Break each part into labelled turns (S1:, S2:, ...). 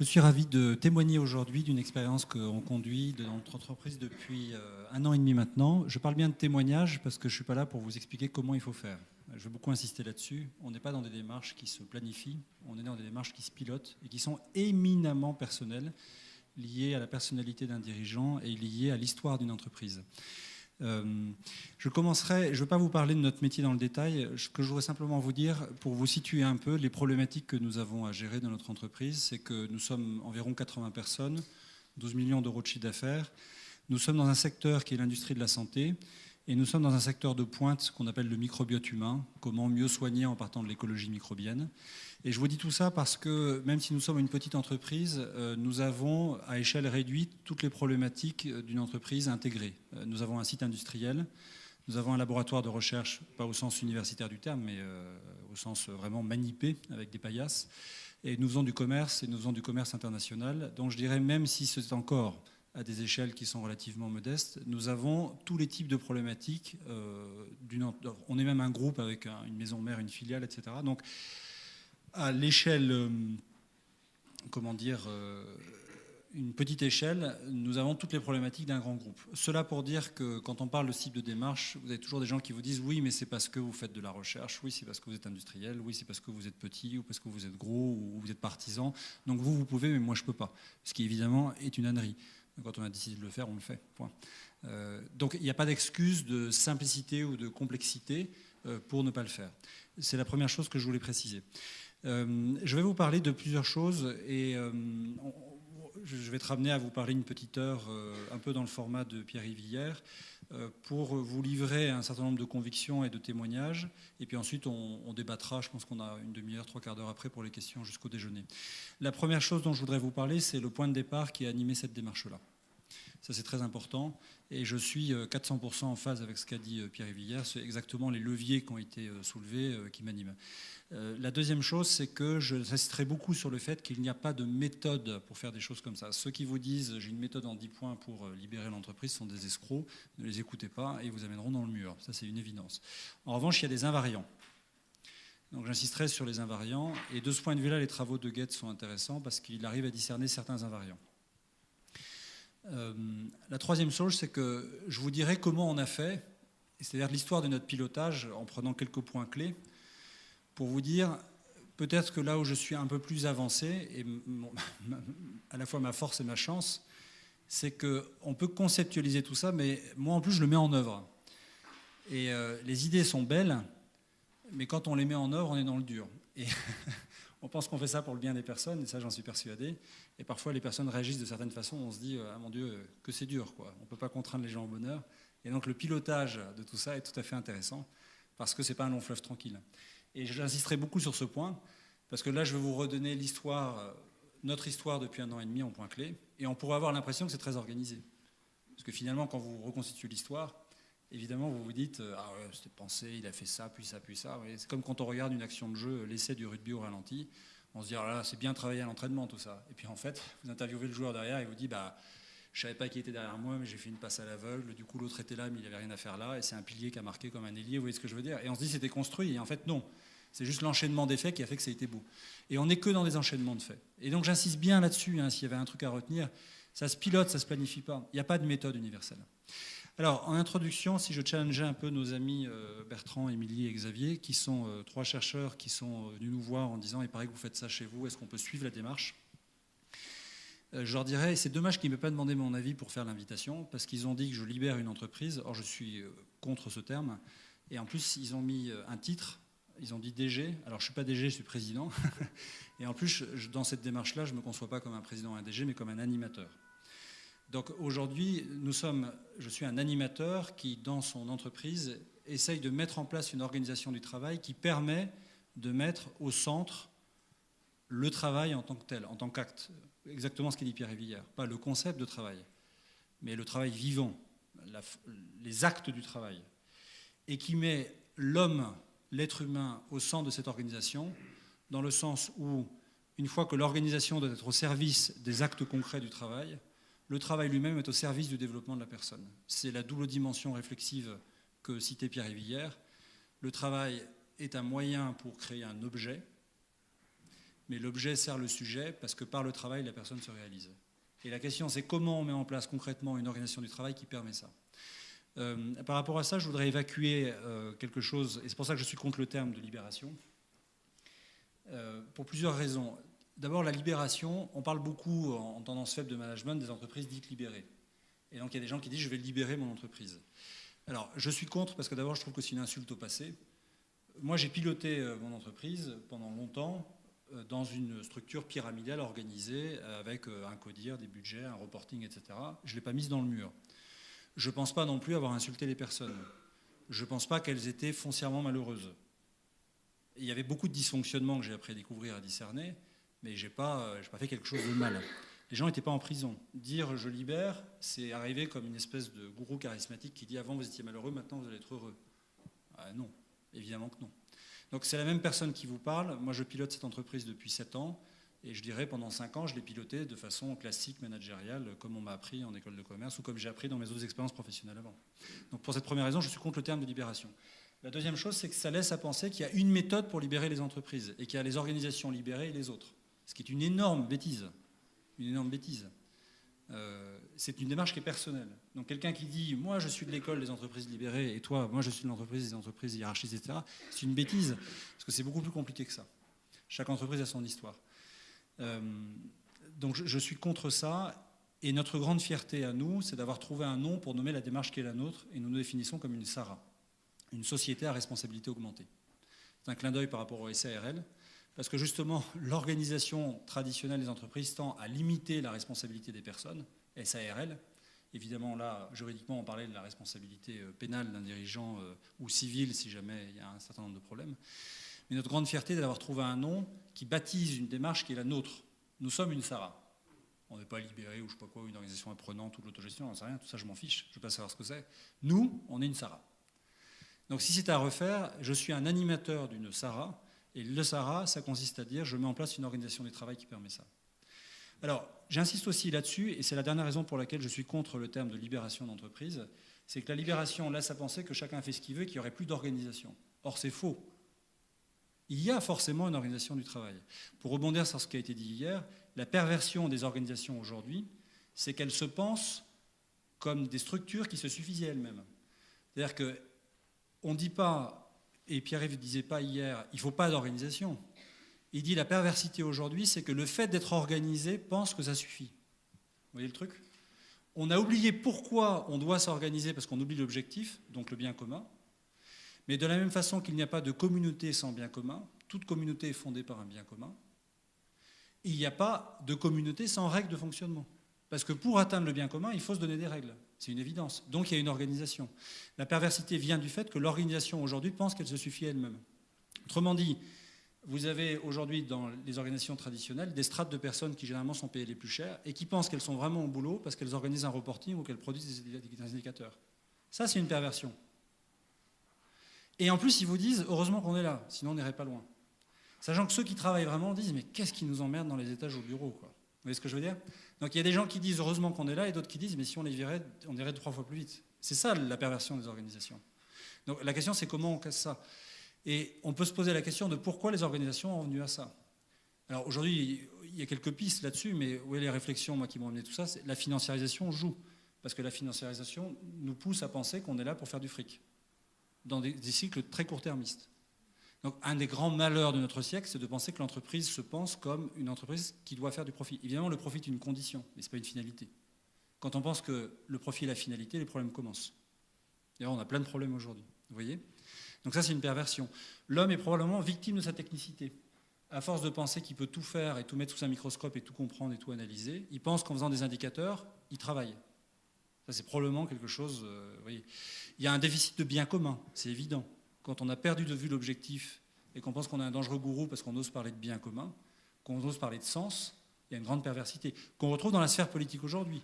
S1: suis ravi de témoigner aujourd'hui d'une expérience qu'on conduit dans notre entreprise depuis 1 an et demi maintenant. Je parle bien de témoignage parce que je ne suis pas là pour vous expliquer comment il faut faire. Je veux beaucoup insister là-dessus. On n'est pas dans des démarches qui se planifient, on est dans des démarches qui se pilotent et qui sont éminemment personnelles, liées à la personnalité d'un dirigeant et liées à l'histoire d'une entreprise. Je commencerai, je ne veux pas vous parler de notre métier dans le détail. Ce que je voudrais simplement vous dire, pour vous situer un peu les problématiques que nous avons à gérer dans notre entreprise, c'est que nous sommes environ 80 personnes, 12 millions d'euros de chiffre d'affaires. Nous sommes dans un secteur qui est l'industrie de la santé et nous sommes dans un secteur de pointe qu'on appelle le microbiote humain, comment mieux soigner en partant de l'écologie microbienne. Et je vous dis tout ça parce que même si nous sommes une petite entreprise, nous avons à échelle réduite toutes les problématiques d'une entreprise intégrée. Nous avons un site industriel, nous avons un laboratoire de recherche, pas au sens universitaire du terme, mais au sens vraiment manipé avec des paillasses. Et nous faisons du commerce, et nous faisons du commerce international. Donc je dirais, même si c'est encore à des échelles qui sont relativement modestes, nous avons tous les types de problématiques. On est même un groupe avec une maison mère, une filiale, etc. Donc à l'échelle, une petite échelle, nous avons toutes les problématiques d'un grand groupe. Cela pour dire que quand on parle de ce type de démarche, vous avez toujours des gens qui vous disent oui, mais c'est parce que vous faites de la recherche, oui, c'est parce que vous êtes industriel, oui, c'est parce que vous êtes petit, ou parce que vous êtes gros, ou vous êtes partisan. Donc vous pouvez, mais moi je ne peux pas. Ce qui évidemment est une ânerie. Quand on a décidé de le faire, on le fait. Point. Donc il n'y a pas d'excuse de simplicité ou de complexité pour ne pas le faire. C'est la première chose que je voulais préciser. Je vais vous parler de plusieurs choses et je vais être amené à vous parler une petite heure un peu dans le format de Pierre-Yves Villers pour vous livrer un certain nombre de convictions et de témoignages et puis ensuite on débattra, je pense qu'on a une demi-heure, 3/4 d'heure après pour les questions jusqu'au déjeuner. La première chose dont je voudrais vous parler, c'est le point de départ qui a animé cette démarche-là. Ça, c'est très important. Et je suis 400% en phase avec ce qu'a dit Pierre-Yves Villers. C'est exactement les leviers qui ont été soulevés qui m'animent. La deuxième chose, c'est que j'insisterai beaucoup sur le fait qu'il n'y a pas de méthode pour faire des choses comme ça. Ceux qui vous disent « j'ai une méthode en 10 points pour libérer l'entreprise » sont des escrocs. Ne les écoutez pas et ils vous amèneront dans le mur. Ça, c'est une évidence. En revanche, il y a des invariants. Donc j'insisterai sur les invariants. Et de ce point de vue-là, les travaux de Goethe sont intéressants parce qu'il arrive à discerner certains invariants. La troisième chose, c'est que je vous dirai comment on a fait, c'est-à-dire l'histoire de notre pilotage en prenant quelques points clés pour vous dire peut-être que là où je suis un peu plus avancé, et à la fois ma force et ma chance, c'est qu'on peut conceptualiser tout ça, mais moi en plus je le mets en œuvre. Et les idées sont belles, mais quand on les met en œuvre, on est dans le dur. Et on pense qu'on fait ça pour le bien des personnes, et ça j'en suis persuadé. Et parfois les personnes réagissent de certaines façons, on se dit ah mon Dieu, que c'est dur, quoi. On ne peut pas contraindre les gens au bonheur. Et donc le pilotage de tout ça est tout à fait intéressant, parce que ce n'est pas un long fleuve tranquille. Et j'insisterai beaucoup sur ce point, parce que là je vais vous redonner l'histoire, notre histoire depuis 1 an et demi en point clé, et on pourrait avoir l'impression que c'est très organisé. Parce que finalement quand vous reconstituez l'histoire, évidemment, vous vous dites « Ah ouais, c'était pensé, il a fait ça, puis ça, puis ça. » C'est comme quand on regarde une action de jeu, l'essai du rugby au ralenti. On se dit « Ah là, c'est bien travaillé à l'entraînement, tout ça. » Et puis en fait, vous interviewez le joueur derrière et il vous dit bah, « Je ne savais pas qui était derrière moi, mais j'ai fait une passe à l'aveugle. Du coup, l'autre était là, mais il n'avait rien à faire là. Et c'est un pilier qui a marqué comme un ailier. » Vous voyez ce que je veux dire? Et on se dit « C'était construit. » Et en fait, non. C'est juste l'enchaînement des faits qui a fait que ça a été beau. Et on n'est que dans des enchaînements de faits. Et donc j'insiste bien là-dessus, hein, s'il y avait un truc à retenir. Ça se pilote, ça ne se planifie pas. Il n'y a pas de méthode universelle. Alors, en introduction, si je challengeais un peu nos amis Bertrand, Émilie et Xavier, qui sont 3 chercheurs qui sont venus nous voir en disant « Il paraît que vous faites ça chez vous, est-ce qu'on peut suivre la démarche ?» Je leur dirais « C'est dommage qu'ils ne m'aient pas demandé mon avis pour faire l'invitation, parce qu'ils ont dit que je libère une entreprise. Or, je suis contre ce terme. Et en plus, ils ont mis un titre, ils ont dit DG. Alors, je ne suis pas DG, je suis président. Et en plus, dans cette démarche-là, je ne me conçois pas comme un président ou un DG, mais comme un animateur. Donc aujourd'hui, je suis un animateur qui, dans son entreprise, essaye de mettre en place une organisation du travail qui permet de mettre au centre le travail en tant que tel, en tant qu'acte. Exactement ce qu'a dit Pierre-Yves Villers. Pas le concept de travail, mais le travail vivant, les actes du travail. Et qui met l'homme, l'être humain, au centre de cette organisation, dans le sens où, une fois que l'organisation doit être au service des actes concrets du travail, le travail lui-même est au service du développement de la personne. C'est la double dimension réflexive que citait Pierre-Yves Villers. Le travail est un moyen pour créer un objet, mais l'objet sert le sujet parce que par le travail, la personne se réalise. Et la question, c'est comment on met en place concrètement une organisation du travail qui permet ça. Par rapport à ça, je voudrais évacuer quelque chose, et c'est pour ça que je suis contre le terme de libération, pour plusieurs raisons. D'abord, la libération, on parle beaucoup en tendance faible de management des entreprises dites libérées. Et donc il y a des gens qui disent « je vais libérer mon entreprise ». Alors, je suis contre parce que d'abord, je trouve que c'est une insulte au passé. Moi, j'ai piloté mon entreprise pendant longtemps dans une structure pyramidale organisée avec un codir, des budgets, un reporting, etc. Je ne l'ai pas mise dans le mur. Je ne pense pas non plus avoir insulté les personnes. Je ne pense pas qu'elles étaient foncièrement malheureuses. Il y avait beaucoup de dysfonctionnements que j'ai appris à découvrir, à discerner, mais je n'ai pas fait quelque chose de mal. Les gens n'étaient pas en prison. Dire « je libère », c'est arriver comme une espèce de gourou charismatique qui dit « avant vous étiez malheureux, maintenant vous allez être heureux ». Non, évidemment que non. Donc c'est la même personne qui vous parle. Moi je pilote cette entreprise depuis 7 ans et je dirais pendant 5 ans je l'ai pilotée de façon classique, managériale, comme on m'a appris en école de commerce ou comme j'ai appris dans mes autres expériences professionnelles avant. Donc pour cette première raison, je suis contre le terme de libération. La deuxième chose, c'est que ça laisse à penser qu'il y a une méthode pour libérer les entreprises et qu'il y a les organisations libérées et les autres. Ce qui est une énorme bêtise. Une énorme bêtise. C'est une démarche qui est personnelle. Donc quelqu'un qui dit « moi je suis de l'école des entreprises libérées et toi, moi je suis de l'entreprise des entreprises hiérarchisées, etc. » c'est une bêtise parce que c'est beaucoup plus compliqué que ça. Chaque entreprise a son histoire. Donc je suis contre ça et notre grande fierté à nous, c'est d'avoir trouvé un nom pour nommer la démarche qui est la nôtre et nous nous définissons comme une SARA, une société à responsabilité augmentée. C'est un clin d'œil par rapport au SARL. Parce que justement, l'organisation traditionnelle des entreprises tend à limiter la responsabilité des personnes, SARL. Évidemment, là, juridiquement, on parlait de la responsabilité pénale d'un dirigeant ou civile si jamais il y a un certain nombre de problèmes. Mais notre grande fierté est d'avoir trouvé un nom qui baptise une démarche qui est la nôtre. Nous sommes une SARA. On n'est pas libéré ou je ne sais pas quoi, une organisation apprenante ou de l'autogestion, j'en sais rien, tout ça je m'en fiche, je ne veux pas savoir ce que c'est. Nous, on est une SARA. Donc si c'est à refaire, je suis un animateur d'une SARA. Et le SARA, ça consiste à dire je mets en place une organisation du travail qui permet ça. Alors, j'insiste aussi là-dessus, et c'est la dernière raison pour laquelle je suis contre le terme de libération d'entreprise, c'est que la libération laisse à penser que chacun fait ce qu'il veut et qu'il n'y aurait plus d'organisation. Or, c'est faux. Il y a forcément une organisation du travail. Pour rebondir sur ce qui a été dit hier, la perversion des organisations aujourd'hui, c'est qu'elles se pensent comme des structures qui se suffisent à elles-mêmes. C'est-à-dire qu'on ne dit pas... Et Pierre-Yves ne disait pas hier, il ne faut pas d'organisation. Il dit la perversité aujourd'hui, c'est que le fait d'être organisé pense que ça suffit. Vous voyez le truc ? On a oublié pourquoi on doit s'organiser, parce qu'on oublie l'objectif, donc le bien commun. Mais de la même façon qu'il n'y a pas de communauté sans bien commun, toute communauté est fondée par un bien commun, il n'y a pas de communauté sans règles de fonctionnement. Parce que pour atteindre le bien commun, il faut se donner des règles. C'est une évidence. Donc il y a une organisation. La perversité vient du fait que l'organisation aujourd'hui pense qu'elle se suffit à elle-même. Autrement dit, vous avez aujourd'hui dans les organisations traditionnelles des strates de personnes qui généralement sont payées les plus chères et qui pensent qu'elles sont vraiment au boulot parce qu'elles organisent un reporting ou qu'elles produisent des indicateurs. Ça, c'est une perversion. Et en plus, ils vous disent heureusement qu'on est là, sinon on n'irait pas loin. Sachant que ceux qui travaillent vraiment disent mais qu'est-ce qui nous emmerde dans les étages au bureau, quoi. Vous voyez ce que je veux dire ? Donc il y a des gens qui disent heureusement qu'on est là et d'autres qui disent mais si on les virait, on irait 3 fois plus vite. C'est ça la perversion des organisations. Donc la question c'est comment on casse ça. Et on peut se poser la question de pourquoi les organisations ont venu à ça. Alors aujourd'hui il y a quelques pistes là-dessus, mais où est les réflexions moi, qui m'ont amené tout ça, c'est la financiarisation joue. Parce que la financiarisation nous pousse à penser qu'on est là pour faire du fric, dans des cycles très court-termistes. Donc un des grands malheurs de notre siècle, c'est de penser que l'entreprise se pense comme une entreprise qui doit faire du profit. Évidemment, le profit est une condition, mais ce n'est pas une finalité. Quand on pense que le profit est la finalité, les problèmes commencent. D'ailleurs, on a plein de problèmes aujourd'hui, vous voyez ? Donc ça, c'est une perversion. L'homme est probablement victime de sa technicité. À force de penser qu'il peut tout faire et tout mettre sous un microscope et tout comprendre et tout analyser, il pense qu'en faisant des indicateurs, il travaille. Ça, c'est probablement quelque chose... vous voyez. Il y a un déficit de bien commun, c'est évident. Quand on a perdu de vue l'objectif et qu'on pense qu'on est un dangereux gourou parce qu'on ose parler de bien commun, qu'on ose parler de sens, il y a une grande perversité qu'on retrouve dans la sphère politique aujourd'hui.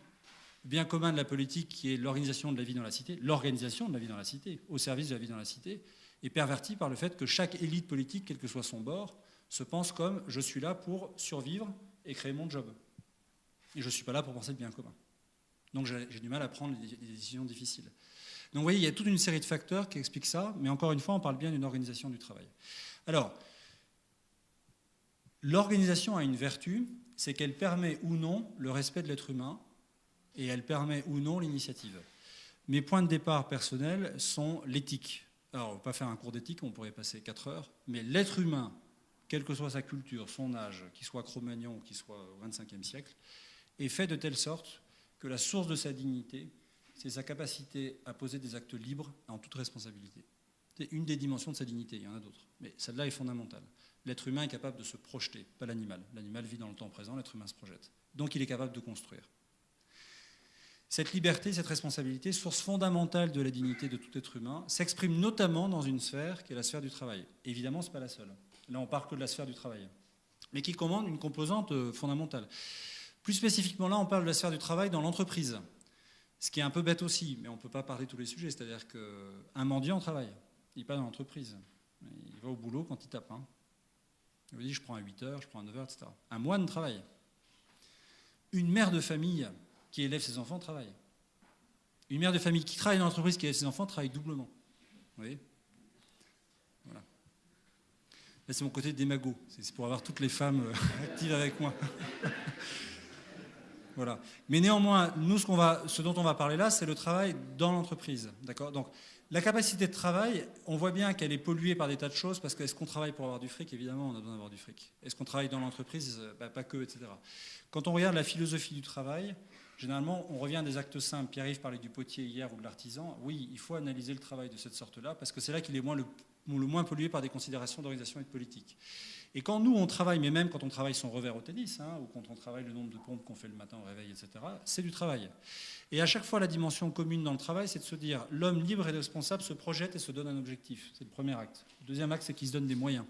S1: Le bien commun de la politique qui est l'organisation de la vie dans la cité, l'organisation de la vie dans la cité, au service de la vie dans la cité, est perverti par le fait que chaque élite politique, quel que soit son bord, se pense comme je suis là pour survivre et créer mon job. Et je ne suis pas là pour penser de bien commun. Donc j'ai du mal à prendre des décisions difficiles. Donc vous voyez, il y a toute une série de facteurs qui expliquent ça, mais encore une fois, on parle bien d'une organisation du travail. Alors, L'organisation a une vertu, c'est qu'elle permet ou non le respect de l'être humain et elle permet ou non l'initiative. Mes points de départ personnels sont l'éthique. Alors, on ne va pas faire un cours d'éthique, on pourrait passer 4 heures, mais l'être humain, quelle que soit sa culture, son âge, qu'il soit Cro-Magnon ou qu'il soit au XXe siècle, est fait de telle sorte que la source de sa dignité, c'est sa capacité à poser des actes libres en toute responsabilité. C'est une des dimensions de sa dignité, il y en a d'autres, mais celle-là est fondamentale. L'être humain est capable de se projeter, pas l'animal. L'animal vit dans le temps présent, l'être humain se projette. Donc il est capable de construire. Cette liberté, cette responsabilité, source fondamentale de la dignité de tout être humain, s'exprime notamment dans une sphère qui est la sphère du travail. Évidemment, ce n'est pas la seule. Là, on parle que de la sphère du travail, mais qui commande une composante fondamentale. Plus spécifiquement, là, on parle de la sphère du travail dans l'entreprise, ce qui est un peu bête aussi, mais on ne peut pas parler de tous les sujets. C'est-à-dire qu'un mendiant travaille, il n'est pas dans l'entreprise. Il va au boulot quand il tape. Il vous dit, je prends à 8 heures, je prends à 9 heures, etc. Un moine travaille. Une mère de famille qui élève ses enfants travaille. Une mère de famille qui travaille dans l'entreprise, qui élève ses enfants, travaille doublement. Vous voyez ? Voilà. Là, c'est mon côté démago. C'est pour avoir toutes les femmes actives avec moi. Voilà. Mais néanmoins, nous, ce dont on va parler là, c'est le travail dans l'entreprise. D'accord ? Donc, la capacité de travail, on voit bien qu'elle est polluée par des tas de choses, parce que est-ce qu'on travaille pour avoir du fric ? Évidemment, on a besoin d'avoir du fric. Est-ce qu'on travaille dans l'entreprise ? Pas que, etc. Quand on regarde la philosophie du travail, généralement, on revient à des actes simples. Pierre-Yves parlait du potier hier ou de l'artisan. Oui, il faut analyser le travail de cette sorte-là, parce que c'est là qu'il est le moins pollué par des considérations d'organisation et de politique. Et quand nous, on travaille, mais même quand on travaille son revers au tennis, ou quand on travaille le nombre de pompes qu'on fait le matin au réveil, etc., c'est du travail. Et à chaque fois, la dimension commune dans le travail, c'est de se dire, l'homme libre et responsable se projette et se donne un objectif. C'est le premier acte. Le deuxième acte, c'est qu'il se donne des moyens.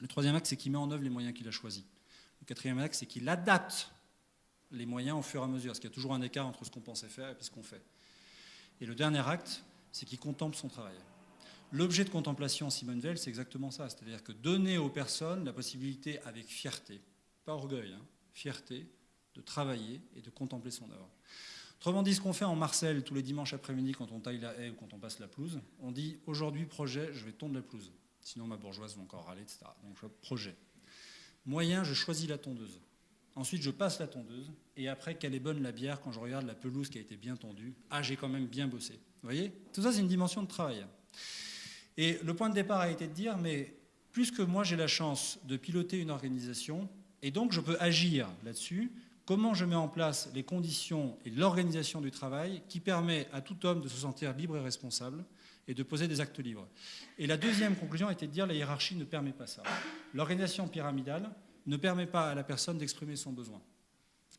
S1: Le troisième acte, c'est qu'il met en œuvre les moyens qu'il a choisis. Le quatrième acte, c'est qu'il adapte les moyens au fur et à mesure, parce qu'il y a toujours un écart entre ce qu'on pensait faire et ce qu'on fait. Et le dernier acte, c'est qu'il contemple son travail. L'objet de contemplation, Simone Veil, c'est exactement ça, c'est-à-dire que donner aux personnes la possibilité, avec fierté, pas orgueil, fierté, de travailler et de contempler son œuvre. Autrement dit, ce qu'on fait en Marcel tous les dimanches après-midi quand on taille la haie ou quand on passe la pelouse, on dit aujourd'hui projet, je vais tondre la pelouse, sinon ma bourgeoise va encore râler, etc. Donc projet. Moyen, je choisis la tondeuse. Ensuite, je passe la tondeuse, et après, quelle est bonne la bière quand je regarde la pelouse qui a été bien tondue. Ah, j'ai quand même bien bossé. Vous voyez ? Tout ça, c'est une dimension de travail. Et le point de départ a été de dire, mais puisque moi j'ai la chance de piloter une organisation, et donc je peux agir là-dessus, comment je mets en place les conditions et l'organisation du travail qui permet à tout homme de se sentir libre et responsable et de poser des actes libres. Et la deuxième conclusion était de dire, la hiérarchie ne permet pas ça. L'organisation pyramidale ne permet pas à la personne d'exprimer son besoin.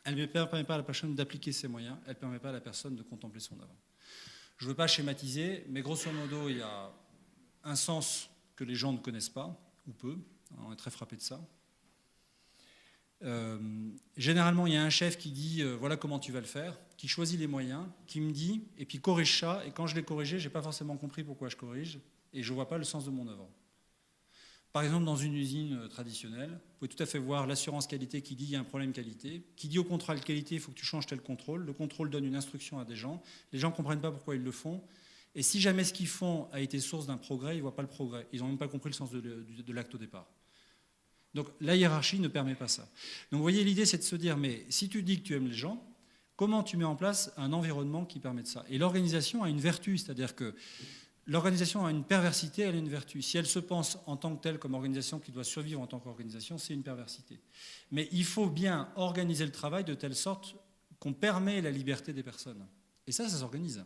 S1: Elle ne permet pas à la personne d'appliquer ses moyens, elle ne permet pas à la personne de contempler son œuvre. Je ne veux pas schématiser, mais grosso modo, il y a un sens que les gens ne connaissent pas, ou peu, on est très frappé de ça. Généralement, il y a un chef qui dit voilà comment tu vas le faire, qui choisit les moyens, qui me dit, et puis corrige ça, et quand je l'ai corrigé, je n'ai pas forcément compris pourquoi je corrige, et je ne vois pas le sens de mon œuvre. Par exemple, dans une usine traditionnelle, vous pouvez tout à fait voir l'assurance qualité qui dit il y a un problème qualité, qui dit au contrôle qualité il faut que tu changes tel contrôle, le contrôle donne une instruction à des gens, les gens ne comprennent pas pourquoi ils le font, et si jamais ce qu'ils font a été source d'un progrès, ils ne voient pas le progrès. Ils n'ont même pas compris le sens de l'acte au départ. Donc la hiérarchie ne permet pas ça. Donc vous voyez, l'idée c'est de se dire, mais si tu dis que tu aimes les gens, comment tu mets en place un environnement qui permet de ça ? Et l'organisation a une vertu, c'est-à-dire que l'organisation a une perversité, elle a une vertu. Si elle se pense en tant que telle comme organisation qui doit survivre en tant qu'organisation, c'est une perversité. Mais il faut bien organiser le travail de telle sorte qu'on permet la liberté des personnes. Et ça s'organise.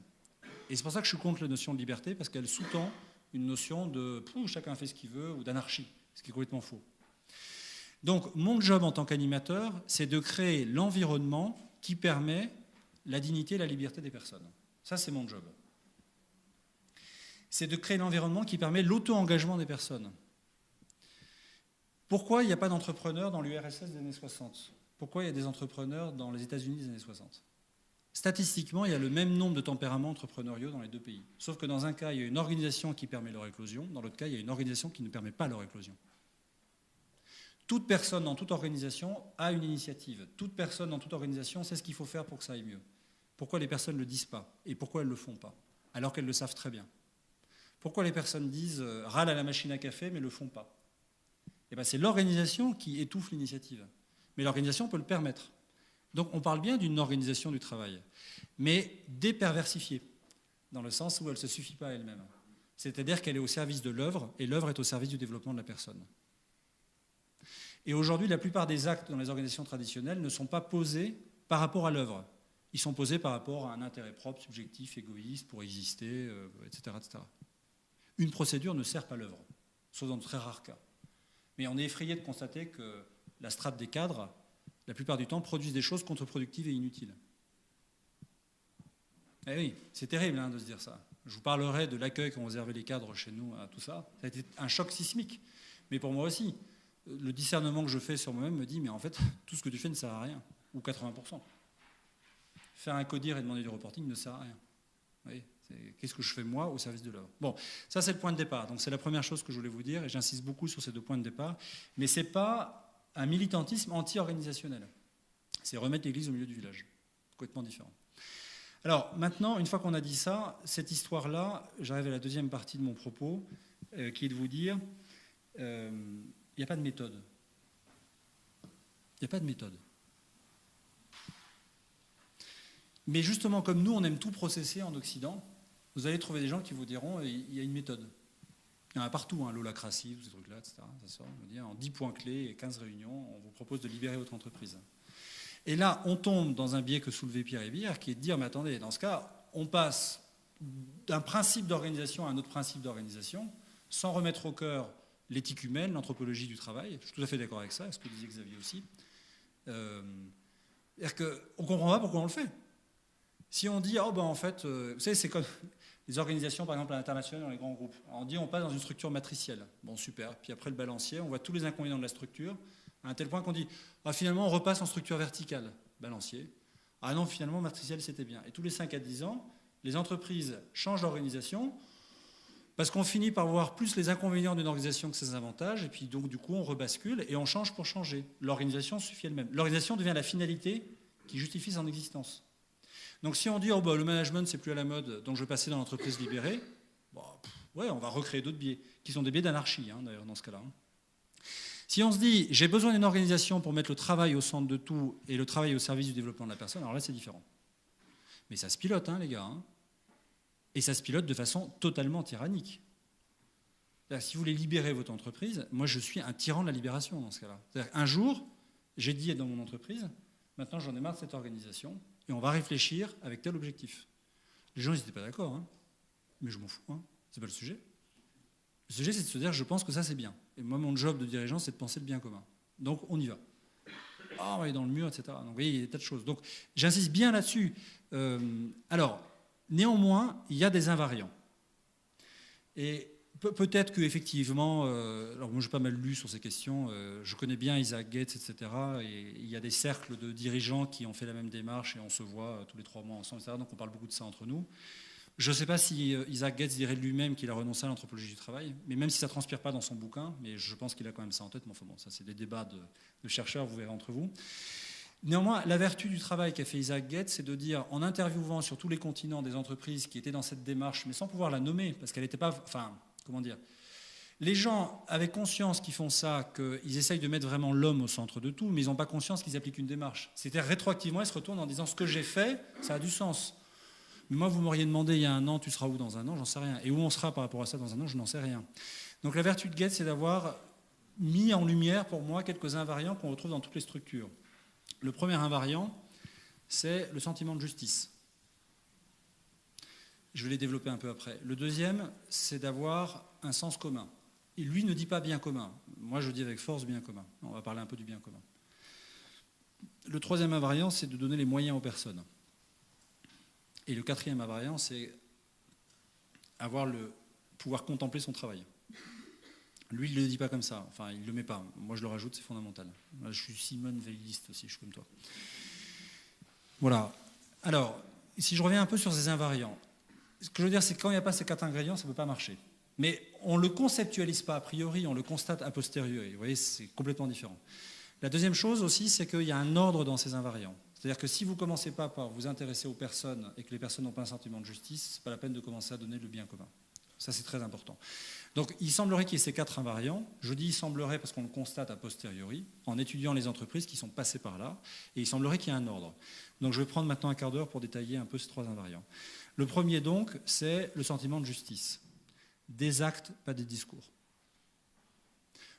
S1: Et c'est pour ça que je suis contre la notion de liberté, parce qu'elle sous-tend une notion de chacun fait ce qu'il veut ou d'anarchie, ce qui est complètement faux. Donc mon job en tant qu'animateur, c'est de créer l'environnement qui permet la dignité et la liberté des personnes. Ça, c'est mon job. C'est de créer l'environnement qui permet l'auto-engagement des personnes. Pourquoi il n'y a pas d'entrepreneurs dans l'URSS des années 60 ? Pourquoi il y a des entrepreneurs dans les États-Unis des années 60 ? Statistiquement, il y a le même nombre de tempéraments entrepreneuriaux dans les deux pays. Sauf que dans un cas, il y a une organisation qui permet leur éclosion, dans l'autre cas, il y a une organisation qui ne permet pas leur éclosion. Toute personne dans toute organisation a une initiative. Toute personne dans toute organisation sait ce qu'il faut faire pour que ça aille mieux. Pourquoi les personnes ne le disent pas ? Et pourquoi elles ne le font pas ? Alors qu'elles le savent très bien. Pourquoi les personnes disent râlent à la machine à café mais ne le font pas ? eh ben, c'est l'organisation qui étouffe l'initiative. Mais l'organisation peut le permettre. Donc on parle bien d'une organisation du travail, mais déperversifiée, dans le sens où elle ne se suffit pas à elle-même. C'est-à-dire qu'elle est au service de l'œuvre, et l'œuvre est au service du développement de la personne. Et aujourd'hui, la plupart des actes dans les organisations traditionnelles ne sont pas posés par rapport à l'œuvre. Ils sont posés par rapport à un intérêt propre, subjectif, égoïste, pour exister, etc., etc. Une procédure ne sert pas l'œuvre, sauf dans de très rares cas. Mais on est effrayé de constater que la strate des cadres, la plupart du temps, produisent des choses contre-productives et inutiles. Eh oui, c'est terrible de se dire ça. Je vous parlerai de l'accueil qu'ont réservé les cadres chez nous à tout ça. Ça a été un choc sismique. Mais pour moi aussi, le discernement que je fais sur moi-même me dit, mais en fait, tout ce que tu fais ne sert à rien, ou 80%. Faire un codir et demander du reporting ne sert à rien. Vous voyez, qu'est-ce que je fais moi au service de l'œuvre? Bon, ça c'est le point de départ. Donc c'est la première chose que je voulais vous dire, et j'insiste beaucoup sur ces 2 points de départ. Mais ce n'est pas un militantisme anti-organisationnel. C'est remettre l'église au milieu du village. Complètement différent. Alors maintenant, une fois qu'on a dit ça, cette histoire-là, j'arrive à la deuxième partie de mon propos, qui est de vous dire, il n'y a pas de méthode. Il n'y a pas de méthode. Mais justement, comme nous, on aime tout processer en Occident, vous allez trouver des gens qui vous diront il y a une méthode. Il y en a partout, l'holacratie, tous ces trucs-là, etc. Ça sort, on va dire, en 10 points clés et 15 réunions, on vous propose de libérer votre entreprise. Et là, on tombe dans un biais que soulevait Pierre Hébert, qui est de dire, mais attendez, dans ce cas, on passe d'un principe d'organisation à un autre principe d'organisation, sans remettre au cœur l'éthique humaine, l'anthropologie du travail. Je suis tout à fait d'accord avec ça, ce que disait Xavier aussi. C'est-à-dire qu'on ne comprend pas pourquoi on le fait. Si on dit, en fait, vous savez, c'est comme les organisations, par exemple, à l'international, dans les grands groupes. On dit, on passe dans une structure matricielle. Bon, super. Puis après le balancier, on voit tous les inconvénients de la structure, à un tel point qu'on dit, finalement, on repasse en structure verticale. Balancier. Ah non, finalement, matricielle, c'était bien. Et tous les 5 à 10 ans, les entreprises changent d'organisation parce qu'on finit par voir plus les inconvénients d'une organisation que ses avantages, et puis donc, du coup, on rebascule et on change pour changer. L'organisation suffit elle-même. L'organisation devient la finalité qui justifie son existence. Donc si on dit le management c'est plus à la mode, donc je vais passer dans l'entreprise libérée, ouais, on va recréer d'autres biais, qui sont des biais d'anarchie d'ailleurs dans ce cas-là. Si on se dit j'ai besoin d'une organisation pour mettre le travail au centre de tout et le travail au service du développement de la personne, alors là c'est différent. Mais ça se pilote les gars, et ça se pilote de façon totalement tyrannique. Si vous voulez libérer votre entreprise, moi je suis un tyran de la libération dans ce cas-là. C'est-à-dire un jour, j'ai dit dans mon entreprise, maintenant j'en ai marre de cette organisation, et on va réfléchir avec tel objectif. Les gens, ils n'étaient pas d'accord, mais je m'en fous, c'est pas le sujet. Le sujet, c'est de se dire, je pense que ça, c'est bien. Et moi, mon job de dirigeant, c'est de penser le bien commun. Donc, on y va. On va aller dans le mur, etc. Donc, vous voyez, il y a des tas de choses. Donc, j'insiste bien là-dessus. Alors, néanmoins, il y a des invariants. Et peut-être qu'effectivement, alors moi j'ai pas mal lu sur ces questions, je connais bien Isaac Gates, etc. Et il y a des cercles de dirigeants qui ont fait la même démarche et on se voit tous les 3 mois ensemble, etc. Donc on parle beaucoup de ça entre nous. Je ne sais pas si Isaac Gates dirait de lui-même qu'il a renoncé à l'anthropologie du travail, mais même si ça ne transpire pas dans son bouquin, mais je pense qu'il a quand même ça en tête, mais enfin bon, ça c'est des débats de chercheurs, vous verrez entre vous. Néanmoins, la vertu du travail qu'a fait Isaac Gates, c'est de dire, en interviewant sur tous les continents des entreprises qui étaient dans cette démarche, mais sans pouvoir la nommer, parce qu'elle n'était pas... Comment dire? Les gens avaient conscience qu'ils font ça, qu'ils essayent de mettre vraiment l'homme au centre de tout, mais ils n'ont pas conscience qu'ils appliquent une démarche. C'est-à-dire rétroactivement, ils se retournent en disant ce que j'ai fait, ça a du sens. Mais moi, vous m'auriez demandé il y a 1 an, tu seras où dans 1 an, j'en sais rien. Et où on sera par rapport à ça dans 1 an, je n'en sais rien. Donc la vertu de Gates, c'est d'avoir mis en lumière pour moi quelques invariants qu'on retrouve dans toutes les structures. Le premier invariant, c'est le sentiment de justice. Je vais les développer un peu après. Le deuxième, c'est d'avoir un sens commun. Et lui ne dit pas bien commun. Moi, je dis avec force bien commun. On va parler un peu du bien commun. Le troisième invariant, c'est de donner les moyens aux personnes. Et le quatrième invariant, c'est pouvoir contempler son travail. Lui, il ne le dit pas comme ça. Enfin, il ne le met pas. Moi, je le rajoute, c'est fondamental. Moi, je suis Simone Veilliste aussi, je suis comme toi. Voilà. Alors, si je reviens un peu sur ces invariants, ce que je veux dire, c'est que quand il n'y a pas ces 4 ingrédients, ça ne peut pas marcher. Mais on ne le conceptualise pas a priori, on le constate a posteriori. Vous voyez, c'est complètement différent. La deuxième chose aussi, c'est qu'il y a un ordre dans ces invariants. C'est-à-dire que si vous ne commencez pas par vous intéresser aux personnes et que les personnes n'ont pas un sentiment de justice, ce n'est pas la peine de commencer à donner le bien commun. Ça, c'est très important. Donc, il semblerait qu'il y ait ces 4 invariants. Je dis il semblerait parce qu'on le constate a posteriori, en étudiant les entreprises qui sont passées par là, et il semblerait qu'il y ait un ordre. Donc, je vais prendre maintenant un quart d'heure pour détailler un peu ces 3 invariants. Le premier, donc, c'est le sentiment de justice. Des actes, pas des discours.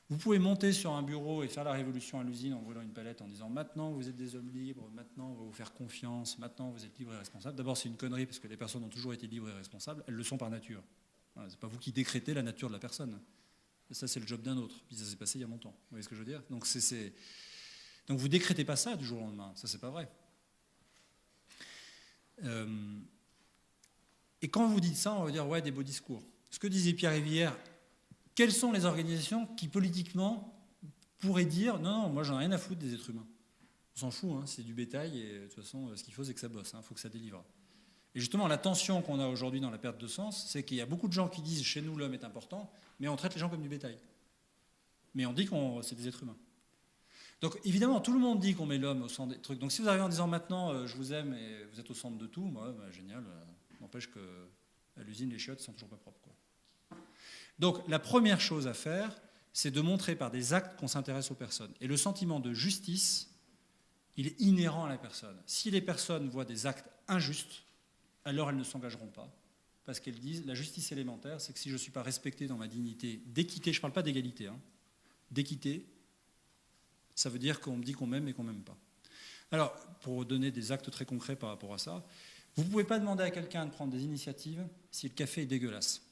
S1: Vous pouvez monter sur un bureau et faire la révolution à l'usine en brûlant une palette en disant « Maintenant, vous êtes des hommes libres, maintenant, on va vous faire confiance, maintenant, vous êtes libres et responsables ». D'abord, c'est une connerie parce que les personnes ont toujours été libres et responsables. Elles le sont par nature. Ce n'est pas vous qui décrétez la nature de la personne. Et ça, c'est le job d'un autre. Puis ça s'est passé il y a longtemps. Vous voyez ce que je veux dire ? Donc, Donc vous ne décrétez pas ça du jour au lendemain. Ça, c'est pas vrai. Et quand vous dites ça, on va dire « Ouais, des beaux discours ». Ce que disait Pierre Rivière, quelles sont les organisations qui, politiquement, pourraient dire « Non, non, moi, j'en ai rien à foutre des êtres humains. On s'en fout, hein, c'est du bétail, et de toute façon, ce qu'il faut, c'est que ça bosse. Il faut que ça délivre. » Et justement, la tension qu'on a aujourd'hui dans la perte de sens, c'est qu'il y a beaucoup de gens qui disent « Chez nous, l'homme est important », mais on traite les gens comme du bétail. Mais on dit que c'est des êtres humains. Donc, évidemment, tout le monde dit qu'on met l'homme au centre des trucs. Donc, si vous arrivez en disant « Maintenant, je vous aime et vous êtes au centre de tout », moi, génial, n'empêche que à l'usine, les chiottes sont toujours pas propres, quoi. Donc, la première chose à faire, c'est de montrer par des actes qu'on s'intéresse aux personnes. Et le sentiment de justice, il est inhérent à la personne. Si les personnes voient des actes injustes, alors elles ne s'engageront pas. Parce qu'elles disent, la justice élémentaire, c'est que si je ne suis pas respecté dans ma dignité d'équité, je ne parle pas d'égalité, hein, d'équité, ça veut dire qu'on me dit qu'on m'aime et qu'on ne m'aime pas. Alors, pour donner des actes très concrets par rapport à ça, vous ne pouvez pas demander à quelqu'un de prendre des initiatives si le café est dégueulasse.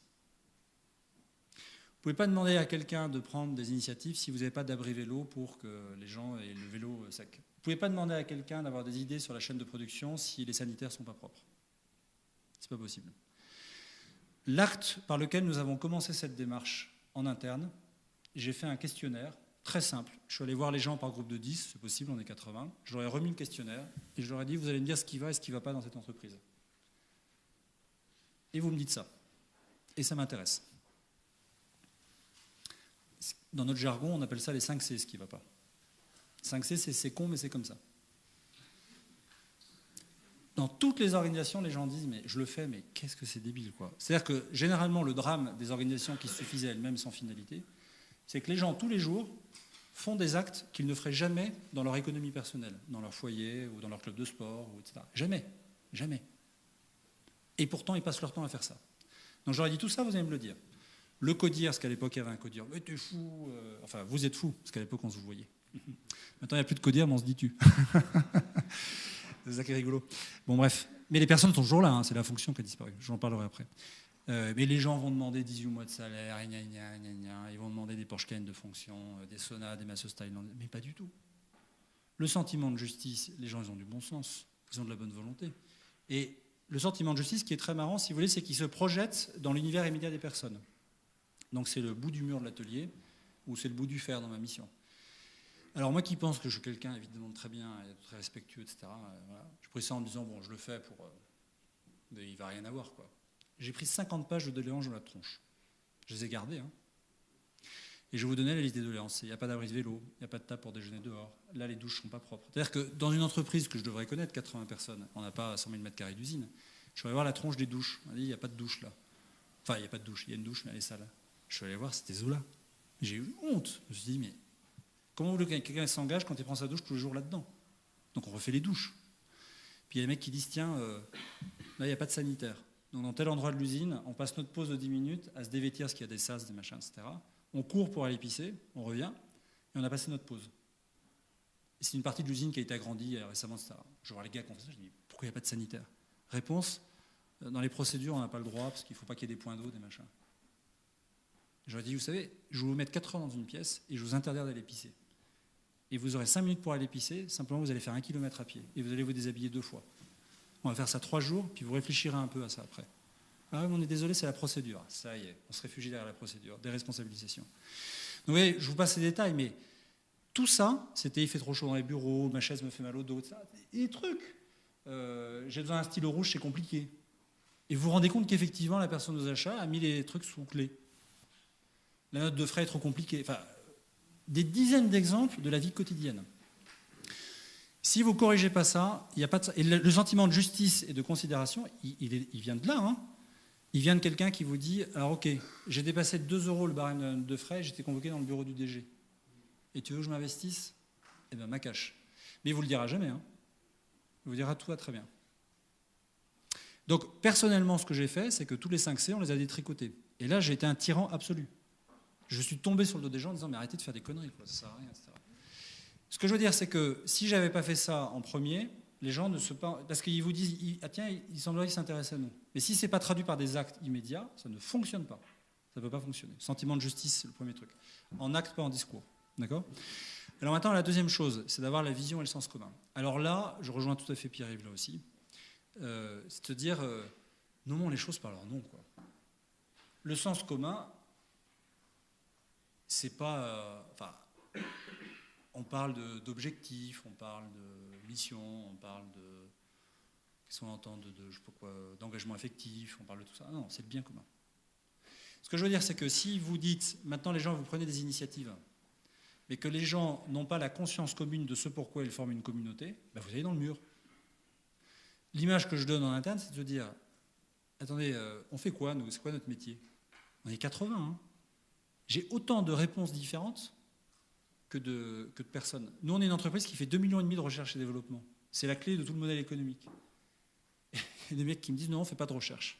S1: Vous ne pouvez pas demander à quelqu'un de prendre des initiatives si vous n'avez pas d'abri vélo pour que les gens aient le vélo sec. Vous ne pouvez pas demander à quelqu'un d'avoir des idées sur la chaîne de production si les sanitaires ne sont pas propres. Ce n'est pas possible. L'acte par lequel nous avons commencé cette démarche en interne, j'ai fait un questionnaire très simple. Je suis allé voir les gens par groupe de 10, c'est possible, on est 80. Je leur ai remis le questionnaire et je leur ai dit, vous allez me dire ce qui va et ce qui ne va pas dans cette entreprise. Et vous me dites ça. Et ça m'intéresse. Dans notre jargon, on appelle ça les 5 C, ce qui ne va pas. 5 C, c'est con, mais c'est comme ça. Dans toutes les organisations, les gens disent « mais je le fais, mais qu'est-ce que c'est débile, quoi ». C'est-à-dire que généralement, le drame des organisations qui suffisaient elles-mêmes sans finalité, c'est que les gens, tous les jours, font des actes qu'ils ne feraient jamais dans leur économie personnelle, dans leur foyer ou dans leur club de sport, etc. Jamais. Jamais. Et pourtant, ils passent leur temps à faire ça. Donc j'aurais dit tout ça, vous allez me le dire. Le codir, parce qu'à l'époque, il y avait un codir. Mais t'es fou. Enfin, vous êtes fou, parce qu'à l'époque, on se voyait. Maintenant, il n'y a plus de codir, mais on se dit tu. C'est ça qui est rigolo. Bon, bref. Mais les personnes sont toujours là, hein, c'est la fonction qui a disparu. J'en parlerai après. Mais les gens vont demander 18 mois de salaire, ils vont demander des Porsche Cayenne de fonction, des saunas, des masseuses thaïlandaises. Mais pas du tout. Le sentiment de justice, les gens, ils ont du bon sens, ils ont de la bonne volonté. Et le sentiment de justice, qui est très marrant, si vous voulez, c'est qu'il se projette dans l'univers immédiat des personnes. Donc c'est le bout du mur de l'atelier, ou c'est le bout du fer dans ma mission. Alors moi qui pense que je suis quelqu'un évidemment de très bien, et de très respectueux, etc., voilà, je pris ça en me disant, bon, je le fais pour... mais il ne va rien avoir, quoi. J'ai pris 50 pages de doléances dans la tronche. Je les ai gardées, hein. Et je vais vous donner la liste des doléances. Il n'y a pas d'abri de vélo, il n'y a pas de table pour déjeuner dehors. Là, les douches ne sont pas propres. C'est-à-dire que dans une entreprise que je devrais connaître, 80 personnes, on n'a pas 100 000 m² d'usine, je vais aller voir la tronche des douches. On a dit, il n'y a pas de douche là. Enfin, il n'y a pas de douche, il y a une douche, mais elle est sale. Je suis allé voir, c'était Zola. J'ai eu honte. Je me suis dit, mais comment vous voulez que quelqu'un s'engage quand il prend sa douche tous les jours là-dedans? Donc on refait les douches. Puis il y a des mecs qui disent, tiens, là, il n'y a pas de sanitaire. Donc dans tel endroit de l'usine, on passe notre pause de 10 minutes à se dévêtir parce qu'il y a des sas, des machins, etc. On court pour aller pisser, on revient, et on a passé notre pause. Et c'est une partie de l'usine qui a été agrandie récemment, etc. Je vois les gars qui font ça, je dis, pourquoi il n'y a pas de sanitaire? Réponse, dans les procédures, on n'a pas le droit, parce qu'il ne faut pas qu'il y ait des points d'eau, des machins. J'aurais dit, vous savez, je vais vous mettre 4 heures dans une pièce, et je vous interdire d'aller pisser. Et vous aurez 5 minutes pour aller pisser, simplement vous allez faire 1 kilomètre à pied, et vous allez vous déshabiller 2 fois. On va faire ça 3 jours, puis vous réfléchirez un peu à ça après. Ah oui, on est désolé, c'est la procédure. Ça y est, on se réfugie derrière la procédure, déresponsabilisation. Donc, vous voyez, je vous passe les détails, mais tout ça, c'était il fait trop chaud dans les bureaux, ma chaise me fait mal au dos, etc. Et des trucs. J'ai besoin d'un stylo rouge, c'est compliqué. Et vous vous rendez compte qu'effectivement, la personne aux achats a mis les trucs sous clé. La note de frais est trop compliquée. Enfin, des dizaines d'exemples de la vie quotidienne. Si vous ne corrigez pas ça, il n'y a pas de... Et le sentiment de justice et de considération, il vient de là, hein. il vient de quelqu'un qui vous dit, alors ok, j'ai dépassé de 2 euros le barème de frais, j'étais convoqué dans le bureau du DG. Et tu veux que je m'investisse? Eh bien, ma cache. Mais il ne vous le dira jamais. Hein. Il vous dira tout va très bien. Donc, personnellement, ce que j'ai fait, c'est que tous les 5C, on les a détricotés. Et là, j'ai été un tyran absolu. Je suis tombé sur le dos des gens en disant, mais arrêtez de faire des conneries, quoi, ça ne sert à rien, etc. Ce que je veux dire, c'est que si je n'avais pas fait ça en premier, les gens ne se... Parce qu'ils vous disent, ah tiens, il semblerait qu'ils s'intéressent à nous. Mais si ce n'est pas traduit par des actes immédiats, ça ne fonctionne pas. Ça ne peut pas fonctionner. Sentiment de justice, c'est le premier truc. En acte, pas en discours. D'accord ? Alors maintenant, la deuxième chose, c'est d'avoir la vision et le sens commun. Alors là, je rejoins tout à fait Pierre-Yves là aussi. C'est de dire, nommons les choses par leur nom, quoi. Le sens commun, c'est pas... on parle d'objectifs, on parle de mission, on parle de... Qu'est-ce qu'on entend je sais pas quoi, d'engagement affectif, on parle de tout ça. Non, c'est le bien commun. Ce que je veux dire, c'est que si vous dites, maintenant les gens, vous prenez des initiatives, mais que les gens n'ont pas la conscience commune de ce pourquoi ils forment une communauté, ben vous allez dans le mur. L'image que je donne en interne, c'est de se dire, attendez, on fait quoi, nous? C'est quoi notre métier? On est 80, hein. J'ai autant de réponses différentes que de personnes. Nous, on est une entreprise qui fait 2,5 millions de recherche et développement. C'est la clé de tout le modèle économique. Il y a des mecs qui me disent, non, on ne fait pas de recherche.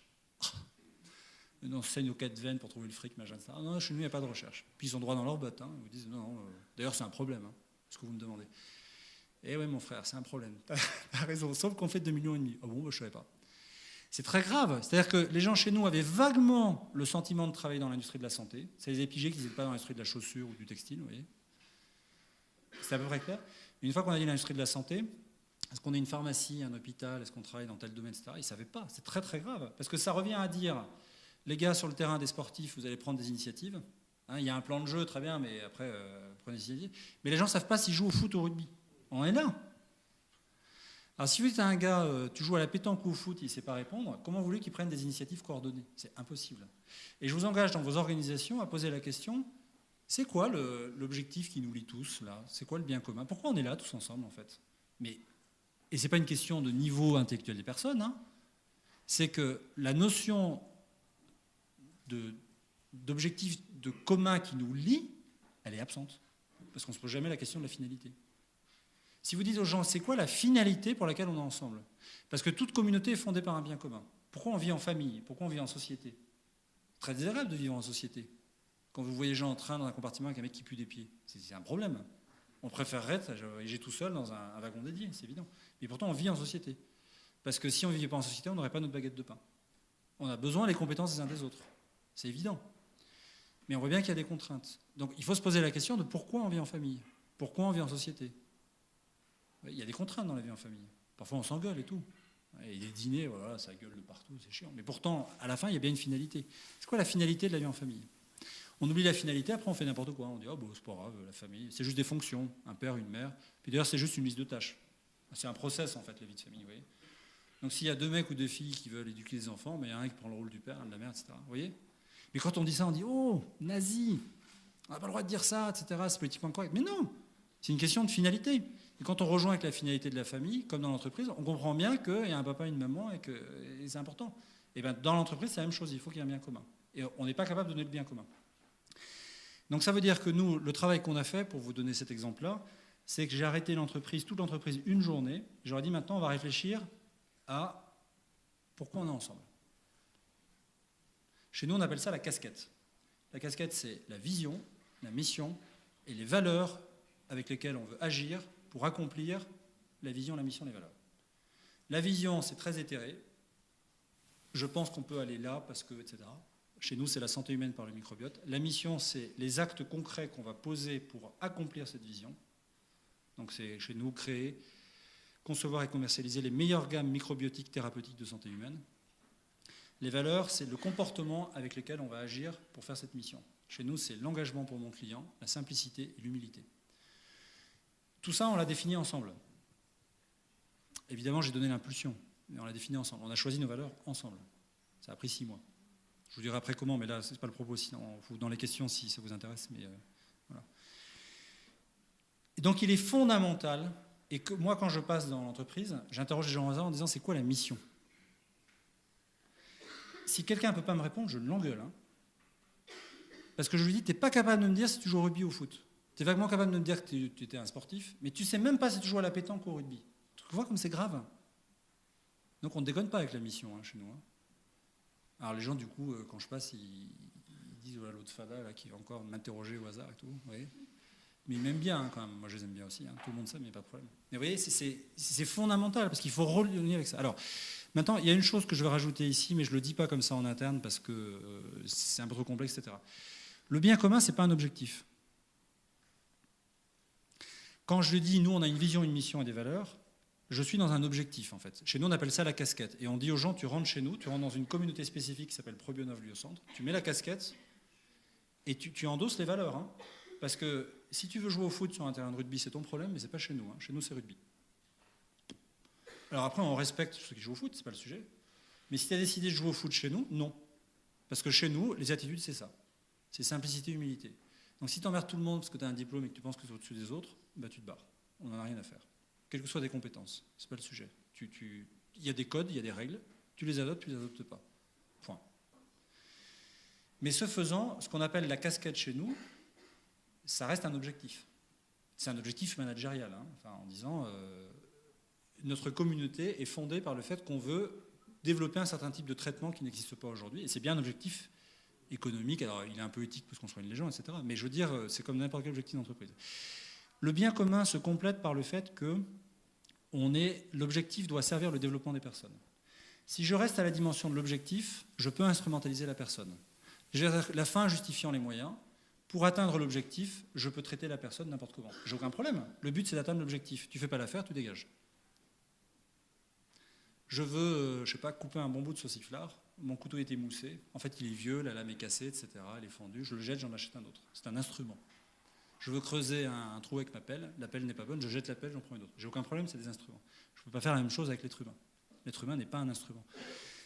S1: On saigne aux 4 veines pour trouver le fric, machin, ça. Non, chez nous, il n'y a pas de recherche. Puis ils ont droit dans leur botte. Hein. Ils vous disent, non, d'ailleurs, c'est un problème, hein, ce que vous me demandez. Eh oui, mon frère, c'est un problème. T'as raison, sauf qu'on fait 2,5 millions. Ah bon, je ne savais pas. C'est très grave. C'est-à-dire que les gens chez nous avaient vaguement le sentiment de travailler dans l'industrie de la santé. Ça les a pigés qu'ils n'étaient pas dans l'industrie de la chaussure ou du textile, vous voyez. C'est à peu près clair. Une fois qu'on a dit l'industrie de la santé, est-ce qu'on est une pharmacie, un hôpital, est-ce qu'on travaille dans tel domaine, etc. Ils ne savaient pas. C'est très très grave. Parce que ça revient à dire, les gars sur le terrain des sportifs, vous allez prendre des initiatives. Hein, il y a un plan de jeu, très bien, mais après, prenez des initiatives. Mais les gens ne savent pas s'ils jouent au foot ou au rugby. On est là. Alors si vous dites à un gars, tu joues à la pétanque ou au foot, il ne sait pas répondre, comment voulez-vous qu'il prenne des initiatives coordonnées? C'est impossible. Et je vous engage dans vos organisations à poser la question, c'est quoi l'objectif qui nous lie tous, là? C'est quoi le bien commun? Pourquoi on est là tous ensemble, en fait? Et ce n'est pas une question de niveau intellectuel des personnes, hein. C'est que la notion d'objectif de commun qui nous lie, elle est absente. Parce qu'on ne se pose jamais la question de la finalité. Si vous dites aux gens, c'est quoi la finalité pour laquelle on est ensemble? Parce que toute communauté est fondée par un bien commun. Pourquoi on vit en famille? Pourquoi on vit en société? C'est très désagréable de vivre en société. Quand vous voyez les gens en train dans un compartiment avec un mec qui pue des pieds, c'est un problème. On préférerait voyager tout seul dans un wagon dédié, c'est évident. Mais pourtant, on vit en société. Parce que si on ne vivait pas en société, on n'aurait pas notre baguette de pain. On a besoin des compétences des uns des autres. C'est évident. Mais on voit bien qu'il y a des contraintes. Donc il faut se poser la question de pourquoi on vit en famille? Pourquoi on vit en société? Il y a des contraintes dans la vie en famille. Parfois on s'engueule et tout. Et les dîners, voilà, ça gueule de partout, c'est chiant. Mais pourtant, à la fin, il y a bien une finalité. C'est quoi la finalité de la vie en famille? On oublie la finalité, après on fait n'importe quoi. On dit, oh bon, c'est pas grave, la famille, c'est juste des fonctions, un père, une mère. Puis d'ailleurs, c'est juste une liste de tâches. C'est un process, en fait, la vie de famille, vous voyez. Donc s'il y a 2 mecs ou 2 filles qui veulent éduquer les enfants, mais il y a un qui prend le rôle du père, un de la mère, etc. Vous voyez? Mais quand on dit ça, on dit, oh, nazi, on n'a pas le droit de dire ça, etc. C'est politiquement correct. Mais non, c'est une question de finalité. Et quand on rejoint avec la finalité de la famille, comme dans l'entreprise, on comprend bien qu'il y a un papa et une maman et que c'est important. Et bien, dans l'entreprise, c'est la même chose, il faut qu'il y ait un bien commun. Et on n'est pas capable de donner le bien commun. Donc ça veut dire que nous, le travail qu'on a fait, pour vous donner cet exemple-là, c'est que j'ai arrêté l'entreprise, toute l'entreprise, une journée. J'aurais dit, maintenant, on va réfléchir à pourquoi on est ensemble. Chez nous, on appelle ça la casquette. La casquette, c'est la vision, la mission et les valeurs avec lesquelles on veut agir pour accomplir la vision, la mission, les valeurs. La vision, c'est très éthéré. Je pense qu'on peut aller là parce que, etc. Chez nous, c'est la santé humaine par le microbiote. La mission, c'est les actes concrets qu'on va poser pour accomplir cette vision. Donc c'est chez nous créer, concevoir et commercialiser les meilleures gammes microbiotiques thérapeutiques de santé humaine. Les valeurs, c'est le comportement avec lequel on va agir pour faire cette mission. Chez nous, c'est l'engagement pour mon client, la simplicité et l'humilité. Tout ça, on l'a défini ensemble. Évidemment, j'ai donné l'impulsion, mais on l'a défini ensemble. On a choisi nos valeurs ensemble. Ça a pris 6 mois. Je vous dirai après comment, mais là, ce n'est pas le propos. Sinon, dans les questions, si ça vous intéresse. Mais voilà. Et donc, il est fondamental, et que moi, quand je passe dans l'entreprise, j'interroge les gens au hasard en disant, c'est quoi la mission? si quelqu'un ne peut pas me répondre, je l'engueule. Hein. Parce que je lui dis, tu n'es pas capable de me dire si tu joues au rugby ou au foot. Tu es vaguement capable de me dire que tu étais un sportif, mais tu ne sais même pas si tu joues à la pétanque ou au rugby. Tu vois comme c'est grave. Donc on ne déconne pas avec la mission hein, chez nous. Hein. Alors les gens, du coup, quand je passe, ils disent, voilà, l'autre fada là, qui va encore m'interroger au hasard et tout. Vous voyez, mais ils m'aiment bien hein, quand même. Moi, je les aime bien aussi. Hein. Tout le monde sait, mais il n'y a pas de problème. Mais vous voyez, c'est fondamental parce qu'il faut relier avec ça. Alors, maintenant, il y a une chose que je vais rajouter ici, mais je ne le dis pas comme ça en interne parce que c'est un peu trop complexe, etc. Le bien commun, ce n'est pas un objectif. Quand je dis, nous, on a une vision, une mission et des valeurs, je suis dans un objectif, en fait. Chez nous, on appelle ça la casquette. Et on dit aux gens, tu rentres chez nous, tu rentres dans une communauté spécifique qui s'appelle Probionov Lyocentre, tu mets la casquette et tu endosses les valeurs. Hein. Parce que si tu veux jouer au foot sur un terrain de rugby, c'est ton problème, mais ce n'est pas chez nous. Hein. Chez nous, c'est rugby. Alors après, on respecte ceux qui jouent au foot, ce n'est pas le sujet. Mais si tu as décidé de jouer au foot chez nous, non. Parce que chez nous, les attitudes, c'est ça. C'est simplicité, humilité. Donc si tu emmerdes tout le monde parce que tu as un diplôme et que tu penses que tu es au-dessus des autres, bah, tu te barres. On n'en a rien à faire. Quelles que soient tes compétences, ce n'est pas le sujet. Il y a des codes, il y a des règles, tu les adoptes, tu ne les adoptes pas. Point. Mais ce faisant, ce qu'on appelle la casquette chez nous, ça reste un objectif. C'est un objectif managérial, hein, enfin, en disant notre communauté est fondée par le fait qu'on veut développer un certain type de traitement qui n'existe pas aujourd'hui, et c'est bien un objectif économique, alors il est un peu éthique parce qu'on soigne les gens, etc. Mais je veux dire, c'est comme n'importe quel objectif d'entreprise. Le bien commun se complète par le fait que l'objectif doit servir le développement des personnes. Si je reste à la dimension de l'objectif, je peux instrumentaliser la personne. La fin justifiant les moyens, pour atteindre l'objectif, je peux traiter la personne n'importe comment. J'ai aucun problème. Le but, c'est d'atteindre l'objectif. Tu ne fais pas l'affaire, tu dégages. Je veux, je sais pas, couper un bon bout de sauciflard. Mon couteau est émoussé. En fait, il est vieux, la lame est cassée, etc. Elle est fendue. Je le jette, j'en achète un autre. C'est un instrument. Je veux creuser un trou avec ma pelle. La pelle n'est pas bonne, je jette la pelle, j'en prends une autre. J'ai aucun problème, c'est des instruments. Je ne peux pas faire la même chose avec l'être humain. L'être humain n'est pas un instrument.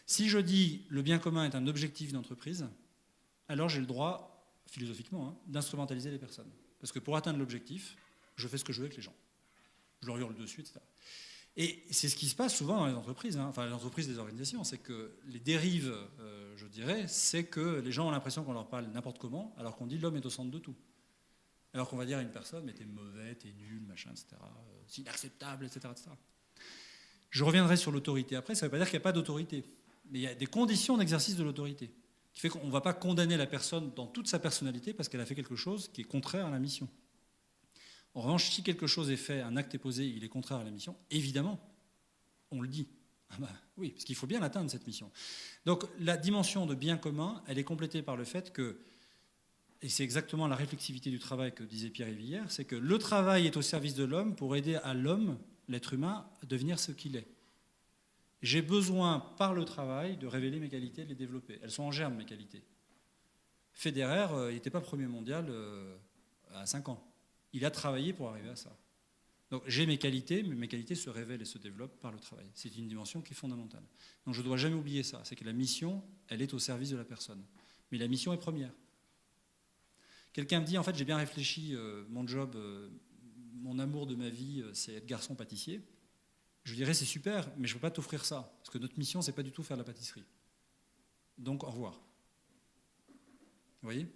S1: Si je dis le bien commun est un objectif d'entreprise, alors j'ai le droit, philosophiquement, hein, d'instrumentaliser les personnes. Parce que pour atteindre l'objectif, je fais ce que je veux avec les gens. Je leur hurle dessus, etc. Et c'est ce qui se passe souvent dans les entreprises, hein, enfin les entreprises, les organisations, c'est que les dérives, je dirais, c'est que les gens ont l'impression qu'on leur parle n'importe comment, alors qu'on dit l'homme est au centre de tout. Alors qu'on va dire à une personne, mais t'es mauvais, t'es nul, machin, etc. C'est inacceptable, etc., etc. Je reviendrai sur l'autorité après, ça ne veut pas dire qu'il n'y a pas d'autorité. Mais il y a des conditions d'exercice de l'autorité, qui fait qu'on ne va pas condamner la personne dans toute sa personnalité parce qu'elle a fait quelque chose qui est contraire à la mission. En revanche, si quelque chose est fait, un acte est posé, il est contraire à la mission, évidemment, on le dit. Ah bah, oui, parce qu'il faut bien l'atteindre, cette mission. Donc la dimension de bien commun, elle est complétée par le fait que, et c'est exactement la réflexivité du travail que disait Pierre-Yves hier, c'est que le travail est au service de l'homme pour aider à l'homme, l'être humain, à devenir ce qu'il est. J'ai besoin, par le travail, de révéler mes qualités, de les développer. Elles sont en germe, mes qualités. Federer, il n'était pas premier mondial à 5 ans. Il a travaillé pour arriver à ça. Donc j'ai mes qualités, mais mes qualités se révèlent et se développent par le travail. C'est une dimension qui est fondamentale. Donc je ne dois jamais oublier ça. C'est que la mission, elle est au service de la personne. Mais la mission est première. Quelqu'un me dit, en fait, j'ai bien réfléchi, mon job, mon amour de ma vie, c'est être garçon pâtissier. Je lui dirais, c'est super, mais je ne peux pas t'offrir ça. Parce que notre mission, ce n'est pas du tout faire de la pâtisserie. Donc, au revoir. Vous voyez ?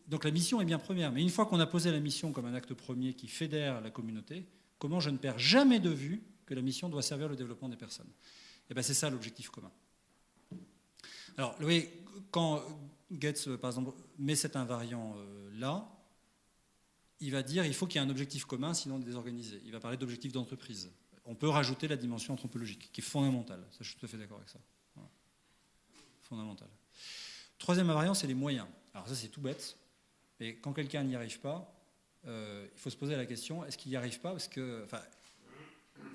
S1: Donc la mission est bien première. Mais une fois qu'on a posé la mission comme un acte premier qui fédère la communauté, comment je ne perds jamais de vue que la mission doit servir le développement des personnes ? Et bien c'est ça l'objectif commun. Alors, vous voyez, quand Goetz, par exemple, met cet invariant là, il va dire qu'il faut qu'il y ait un objectif commun, sinon on est désorganisé. Il va parler d'objectif d'entreprise. On peut rajouter la dimension anthropologique, qui est fondamentale. Ça, je suis tout à fait d'accord avec ça. Voilà. Fondamental. Troisième invariant, c'est les moyens. Alors ça, c'est tout bête. Mais quand quelqu'un n'y arrive pas, il faut se poser la question, est-ce qu'il n'y arrive pas ? Parce que, enfin,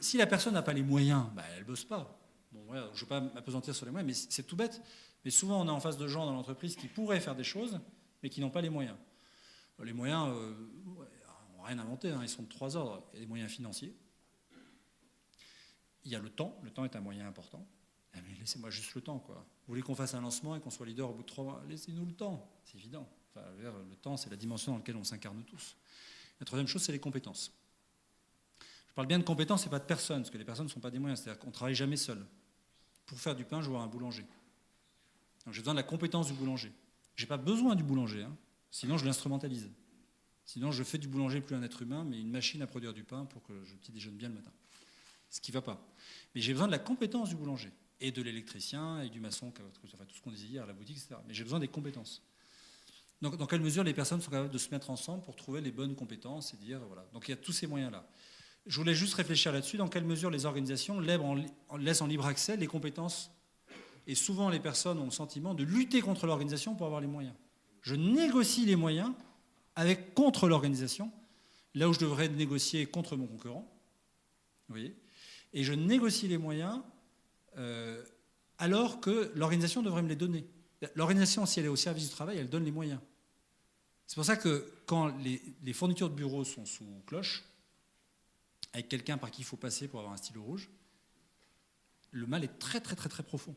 S1: si la personne n'a pas les moyens, bah, elle ne bosse pas. Bon, voilà, je ne vais pas m'apesantir sur les moyens, mais c'est tout bête. Mais souvent, on est en face de gens dans l'entreprise qui pourraient faire des choses, mais qui n'ont pas les moyens. Les moyens, on n'a rien inventé, hein, ils sont de 3 ordres. Il y a des moyens financiers. Il y a le temps. Le temps est un moyen important. Ah, mais laissez-moi juste le temps, quoi. Vous voulez qu'on fasse un lancement et qu'on soit leader au bout de 3 mois ? Laissez-nous le temps, c'est évident. Enfin, le temps, c'est la dimension dans laquelle on s'incarne tous. La troisième chose, c'est les compétences. Je parle bien de compétences et pas de personnes, parce que les personnes ne sont pas des moyens. C'est-à-dire qu'on ne travaille jamais seul. Pour faire du pain, je vois un boulanger. Donc j'ai besoin de la compétence du boulanger. Je n'ai pas besoin du boulanger, hein, sinon je l'instrumentalise. Sinon je fais du boulanger plus un être humain, mais une machine à produire du pain pour que je petit déjeune bien le matin. Ce qui ne va pas. Mais j'ai besoin de la compétence du boulanger, et de l'électricien, et du maçon, enfin, tout ce qu'on disait hier à la boutique, etc. Mais j'ai besoin des compétences. Donc dans quelle mesure les personnes sont capables de se mettre ensemble pour trouver les bonnes compétences et dire, voilà. Donc il y a tous ces moyens-là. Je voulais juste réfléchir là-dessus, dans quelle mesure les organisations laissent en libre accès les compétences. Et souvent les personnes ont le sentiment de lutter contre l'organisation pour avoir les moyens. Je négocie les moyens contre l'organisation, là où je devrais négocier contre mon concurrent. Vous voyez ? Et je négocie les moyens alors que l'organisation devrait me les donner. L'organisation, si elle est au service du travail, elle donne les moyens. C'est pour ça que quand les fournitures de bureaux sont sous cloche, avec quelqu'un par qui il faut passer pour avoir un stylo rouge, le mal est très très très très profond.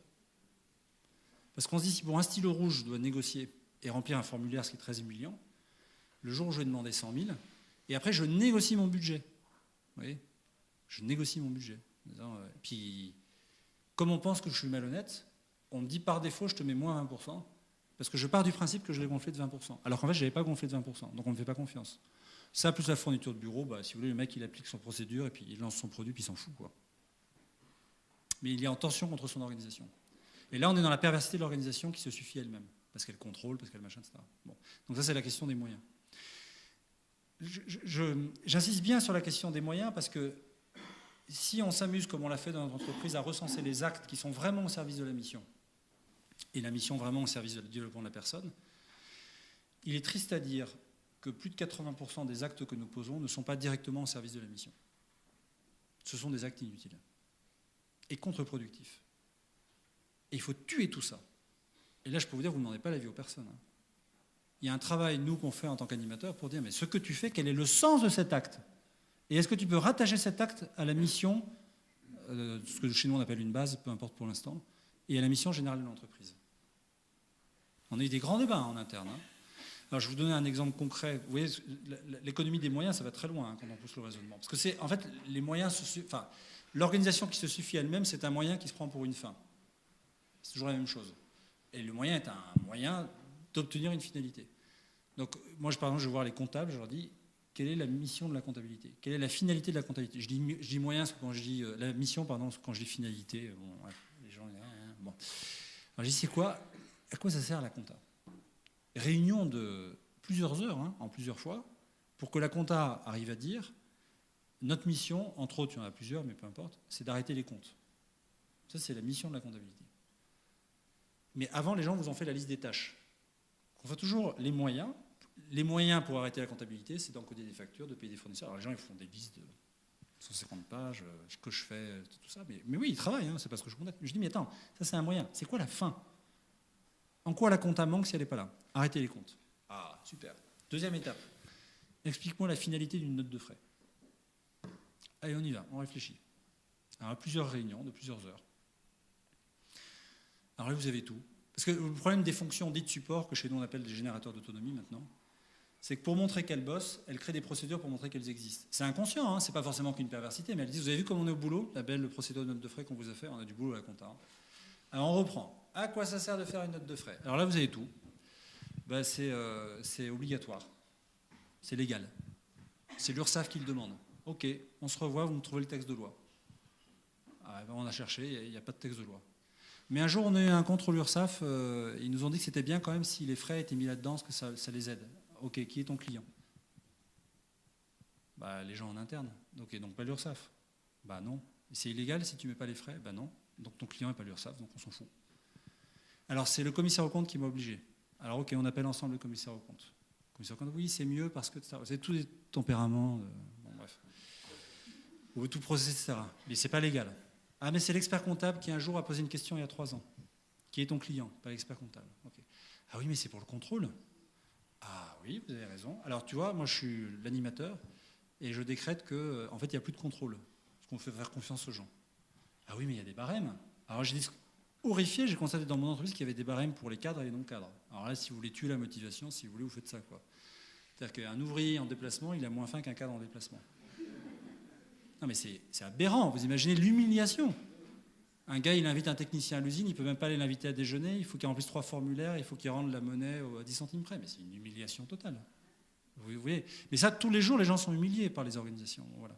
S1: Parce qu'on se dit, si pour un stylo rouge, je dois négocier et remplir un formulaire, ce qui est très humiliant, le jour où je vais demander 100 000, et après je négocie mon budget. Vous voyez ? Je négocie mon budget. Puis, comme on pense que je suis malhonnête, on me dit par défaut, je te mets moins 20%, parce que je pars du principe que je l'ai gonflé de 20%. Alors qu'en fait, je n'avais pas gonflé de 20%, donc on ne me fait pas confiance. Ça, plus la fourniture de bureau, si vous voulez, le mec, il applique son procédure, et puis il lance son produit, puis il s'en fout, quoi. Mais il est en tension contre son organisation. Et là, on est dans la perversité de l'organisation qui se suffit elle-même, parce qu'elle contrôle, parce qu'elle machin, etc. Bon. Donc ça, c'est la question des moyens. J'insiste bien sur la question des moyens, parce que si on s'amuse, comme on l'a fait dans notre entreprise, à recenser les actes qui sont vraiment au service de la mission, et la mission vraiment au service du développement de la personne, il est triste à dire que plus de 80% des actes que nous posons ne sont pas directement au service de la mission. Ce sont des actes inutiles et contre-productifs. Et il faut tuer tout ça. Et là, je peux vous dire, vous ne demandez pas l'avis aux personnes. Il y a un travail, nous, qu'on fait en tant qu'animateur pour dire, mais ce que tu fais, quel est le sens de cet acte ? Et est-ce que tu peux rattacher cet acte à la mission, ce que chez nous on appelle une base, peu importe pour l'instant, et à la mission générale de l'entreprise ? On a eu des grands débats en interne. Alors, je vais vous donner un exemple concret. Vous voyez, l'économie des moyens, ça va très loin quand on pousse le raisonnement. Parce que c'est, en fait, les moyens, l'organisation qui se suffit elle-même, c'est un moyen qui se prend pour une fin. C'est toujours la même chose. Et le moyen est un moyen d'obtenir une finalité. Donc, moi, par exemple, je vais voir les comptables, je leur dis, quelle est la mission de la comptabilité ? Quelle est la finalité de la comptabilité ? Je dis moyen quand je dis la mission, pardon, quand je dis finalité. Bon, ouais, les gens, bon. Alors, je dis, c'est quoi ? À quoi ça sert la compta ? Réunion de plusieurs heures, en plusieurs fois, pour que la compta arrive à dire, notre mission, entre autres, il y en a plusieurs, mais peu importe, c'est d'arrêter les comptes. Ça, c'est la mission de la comptabilité. Mais avant, les gens vous ont fait la liste des tâches. On fait toujours les moyens. Les moyens pour arrêter la comptabilité, c'est d'encoder des factures, de payer des fournisseurs. Alors les gens, ils font des listes de 150 pages, ce que je fais, tout ça. Mais oui, ils travaillent, c'est parce que je contacte. Je dis, mais attends, ça c'est un moyen. C'est quoi la fin ? En quoi la compta manque si elle n'est pas là ? Arrêter les comptes. Ah, super. Deuxième étape. Explique-moi la finalité d'une note de frais. Allez, on y va, on réfléchit. Alors, plusieurs réunions de plusieurs heures. Alors là, vous avez tout. Parce que le problème des fonctions dites support, que chez nous on appelle des générateurs d'autonomie maintenant, c'est que pour montrer qu'elles bossent, elles créent des procédures pour montrer qu'elles existent. C'est inconscient, c'est pas forcément qu'une perversité, mais elles disent, vous avez vu comme on est au boulot, la belle procédure de note de frais qu'on vous a fait, on a du boulot à la compta. Alors on reprend. À quoi ça sert de faire une note de frais ? Alors là, vous avez tout. C'est obligatoire. C'est légal. C'est l'URSSAF qui le demande. Ok, on se revoit, vous me trouvez le texte de loi. On a cherché, il n'y a pas de texte de loi. Mais un jour, on a eu un contrôle URSSAF, ils nous ont dit que c'était bien quand même si les frais étaient mis là-dedans, parce que ça les aide. Ok, qui est ton client ? Les gens en interne. Ok, donc pas l'URSSAF. Non. C'est illégal si tu ne mets pas les frais ? Non. Donc ton client n'est pas l'URSSAF, donc on s'en fout. Alors c'est le commissaire aux comptes qui m'a obligé. Alors ok, on appelle ensemble le commissaire aux comptes. Le commissaire aux comptes, oui, c'est mieux parce que c'est tous des tempéraments. Bref. Ou tout procès, etc. Mais c'est pas légal. Ah, mais c'est l'expert comptable qui un jour a posé une question il y a 3 ans. Qui est ton client ? Pas l'expert comptable. Okay. Ah oui, mais c'est pour le contrôle. Ah oui, vous avez raison. Alors tu vois, moi je suis l'animateur et je décrète qu'en fait il n'y a plus de contrôle. Parce qu'on fait faire confiance aux gens. Ah oui, mais il y a des barèmes. Alors j'ai dit, horrifié, j'ai constaté dans mon entreprise qu'il y avait des barèmes pour les cadres et les non-cadres. Alors là, si vous voulez tuer la motivation, si vous voulez, vous faites ça, quoi. C'est-à-dire qu'un ouvrier en déplacement, il a moins faim qu'un cadre en déplacement. Non mais c'est aberrant, vous imaginez l'humiliation. Un gars, il invite un technicien à l'usine, il ne peut même pas aller l'inviter à déjeuner, il faut qu'il remplisse 3 formulaires, il faut qu'il rende la monnaie à 10 centimes près. Mais c'est une humiliation totale. Vous voyez. Mais ça, tous les jours, les gens sont humiliés par les organisations. Voilà.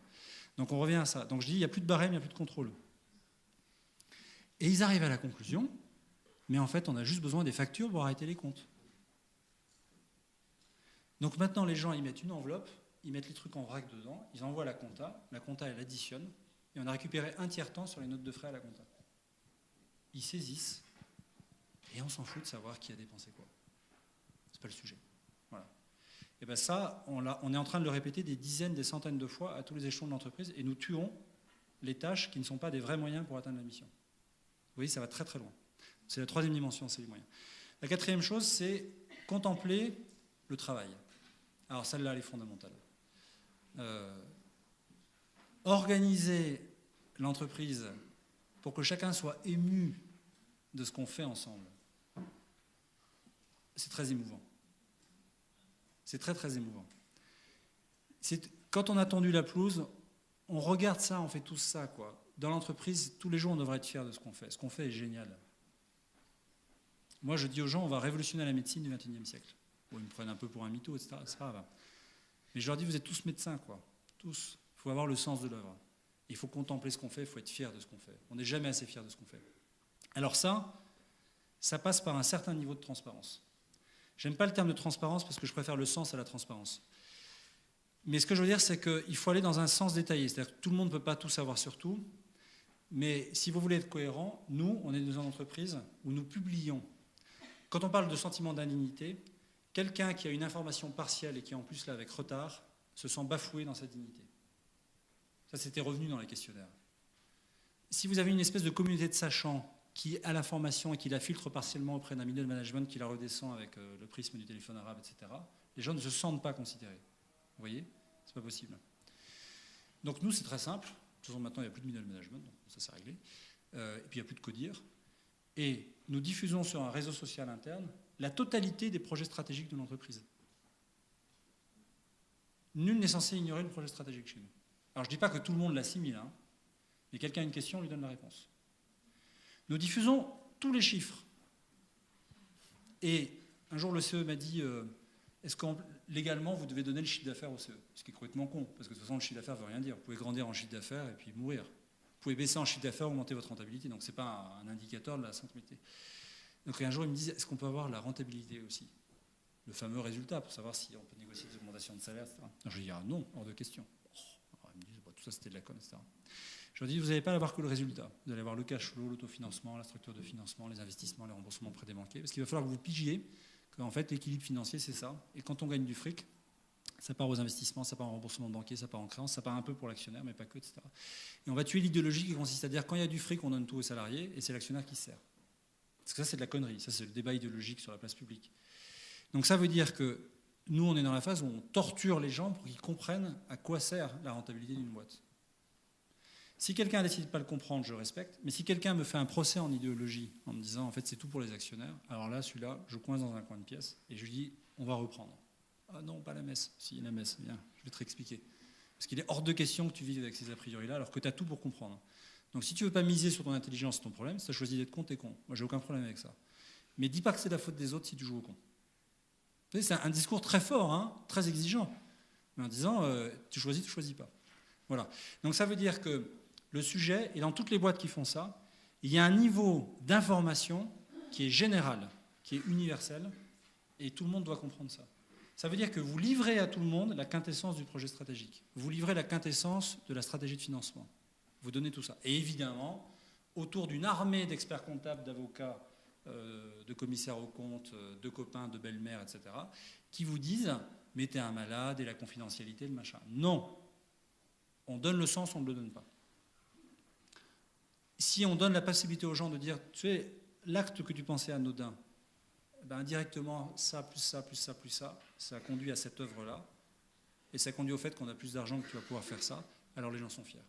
S1: Donc on revient à ça. Donc je dis, il n'y a plus de barème, il n'y a plus de contrôle. Et ils arrivent à la conclusion, mais en fait, on a juste besoin des factures pour arrêter les comptes. Donc maintenant, les gens, ils mettent une enveloppe, ils mettent les trucs en vrac dedans, ils envoient la compta, elle additionne, et on a récupéré un tiers temps sur les notes de frais à la compta. Ils saisissent, et on s'en fout de savoir qui a dépensé quoi. C'est pas le sujet. Voilà. Et bien ça, on est en train de le répéter des dizaines, des centaines de fois à tous les échelons de l'entreprise, et nous tuons les tâches qui ne sont pas des vrais moyens pour atteindre la mission. Vous voyez, ça va très très loin. C'est la troisième dimension, c'est les moyens. La quatrième chose, c'est contempler le travail. Alors celle-là, elle est fondamentale. Organiser l'entreprise pour que chacun soit ému de ce qu'on fait ensemble, c'est très émouvant. C'est très très émouvant. Quand on a tendu la pelouse, on regarde ça, on fait tous ça, quoi. Dans l'entreprise, tous les jours, on devrait être fiers de ce qu'on fait. Ce qu'on fait est génial. Moi, je dis aux gens, on va révolutionner la médecine du XXIe siècle. Bon, ils me prennent un peu pour un mytho, etc. C'est pas grave. Mais je leur dis, vous êtes tous médecins, quoi. Tous. Il faut avoir le sens de l'œuvre. Il faut contempler ce qu'on fait, il faut être fier de ce qu'on fait. On n'est jamais assez fier de ce qu'on fait. Alors ça passe par un certain niveau de transparence. J'aime pas le terme de transparence parce que je préfère le sens à la transparence. Mais ce que je veux dire, c'est qu'il faut aller dans un sens détaillé. C'est-à-dire que tout le monde ne peut pas tout savoir sur tout. Mais si vous voulez être cohérent, nous, on est dans une entreprise où nous publions. Quand on parle de sentiment d'indignité, quelqu'un qui a une information partielle et qui est en plus là avec retard se sent bafoué dans sa dignité. Ça, c'était revenu dans les questionnaires. Si vous avez une espèce de communauté de sachants qui a l'information et qui la filtre partiellement auprès d'un milieu de management qui la redescend avec le prisme du téléphone arabe, etc., les gens ne se sentent pas considérés. Vous voyez ? C'est pas possible. Donc nous, c'est très simple. De toute façon, maintenant, il n'y a plus de middle management, donc ça, c'est réglé. Et puis, il n'y a plus de codir. Et nous diffusons sur un réseau social interne la totalité des projets stratégiques de l'entreprise. Nul n'est censé ignorer le projet stratégique chez nous. Alors, je ne dis pas que tout le monde l'assimile, hein, mais quelqu'un a une question, on lui donne la réponse. Nous diffusons tous les chiffres. Et un jour, le CE m'a dit... est-ce que légalement, vous devez donner le chiffre d'affaires au CE? Ce qui est complètement con, parce que de toute façon, le chiffre d'affaires ne veut rien dire. Vous pouvez grandir en chiffre d'affaires et puis mourir. Vous pouvez baisser en chiffre d'affaires, augmenter votre rentabilité. Donc, ce n'est pas un indicateur de la rentabilité. Donc, un jour, il me disait, est-ce qu'on peut avoir la rentabilité aussi? Le fameux résultat, pour savoir si on peut négocier des augmentations de salaire, etc. Alors, je lui dis, non, hors de question. Alors, ils me disent, tout ça, c'était de la conne, etc. Je leur dis, vous n'allez pas avoir que le résultat. Vous allez avoir le cash flow, l'autofinancement, la structure de financement, les investissements, les remboursements auprès des banquiers. Parce qu'il va falloir que vous pigiez qu'en fait, l'équilibre financier, c'est ça. Et quand on gagne du fric, ça part aux investissements, ça part en remboursement de banquier, ça part en créance, ça part un peu pour l'actionnaire, mais pas que, etc. Et on va tuer l'idéologie qui consiste à dire quand il y a du fric, on donne tout aux salariés et c'est l'actionnaire qui se sert. Parce que ça, c'est de la connerie. Ça, c'est le débat idéologique sur la place publique. Donc ça veut dire que nous, on est dans la phase où on torture les gens pour qu'ils comprennent à quoi sert la rentabilité d'une boîte. Si quelqu'un a décidé de ne pas le comprendre, je respecte. Mais si quelqu'un me fait un procès en idéologie, en me disant, en fait, c'est tout pour les actionnaires, alors là, celui-là, je coince dans un coin de pièce et je lui dis, on va reprendre. Ah non, pas la messe. Si, la messe, viens, je vais te réexpliquer. Parce qu'il est hors de question que tu vives avec ces a priori-là, alors que tu as tout pour comprendre. Donc si tu ne veux pas miser sur ton intelligence, c'est ton problème. Si tu as choisi d'être con, t'es con. Moi, j'ai aucun problème avec ça. Mais dis pas que c'est la faute des autres si tu joues au con. Vous savez, c'est un discours très fort, hein, très exigeant. Mais en disant, tu choisis pas. Voilà. Donc ça veut dire que le sujet, et dans toutes les boîtes qui font ça, il y a un niveau d'information qui est général, qui est universel, et tout le monde doit comprendre ça. Ça veut dire que vous livrez à tout le monde la quintessence du projet stratégique. Vous livrez la quintessence de la stratégie de financement. Vous donnez tout ça. Et évidemment, autour d'une armée d'experts comptables, d'avocats, de commissaires aux comptes, de copains, de belles-mères, etc., qui vous disent « mettez un malade et la confidentialité, le machin ». Non. On donne le sens, on ne le donne pas. Si on donne la possibilité aux gens de dire, tu sais, l'acte que tu pensais anodin, ben indirectement, ça, plus ça, plus ça, plus ça, ça conduit à cette œuvre-là, et ça conduit au fait qu'on a plus d'argent que tu vas pouvoir faire ça, alors les gens sont fiers.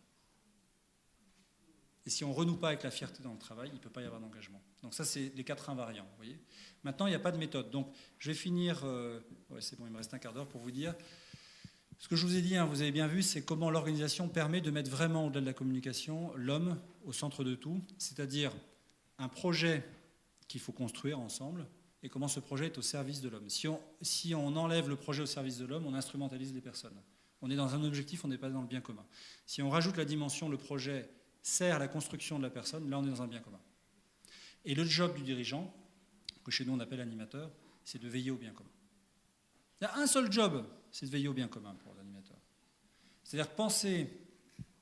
S1: Et si on ne renoue pas avec la fierté dans le travail, il ne peut pas y avoir d'engagement. Donc ça, c'est les 4 invariants, vous voyez. Maintenant, il n'y a pas de méthode. Donc, je vais finir, ouais, c'est bon, il me reste un quart d'heure pour vous dire, Ce que je vous ai dit, vous avez bien vu, c'est comment l'organisation permet de mettre vraiment au-delà de la communication l'homme au centre de tout, c'est-à-dire un projet qu'il faut construire ensemble et comment ce projet est au service de l'homme. Si on enlève le projet au service de l'homme, on instrumentalise les personnes. On est dans un objectif, on n'est pas dans le bien commun. Si on rajoute la dimension, le projet sert à la construction de la personne, là on est dans un bien commun. Et le job du dirigeant, que chez nous on appelle animateur, c'est de veiller au bien commun. Il y a un seul job, c'est de veiller au bien commun pour l'animateur. C'est-à-dire penser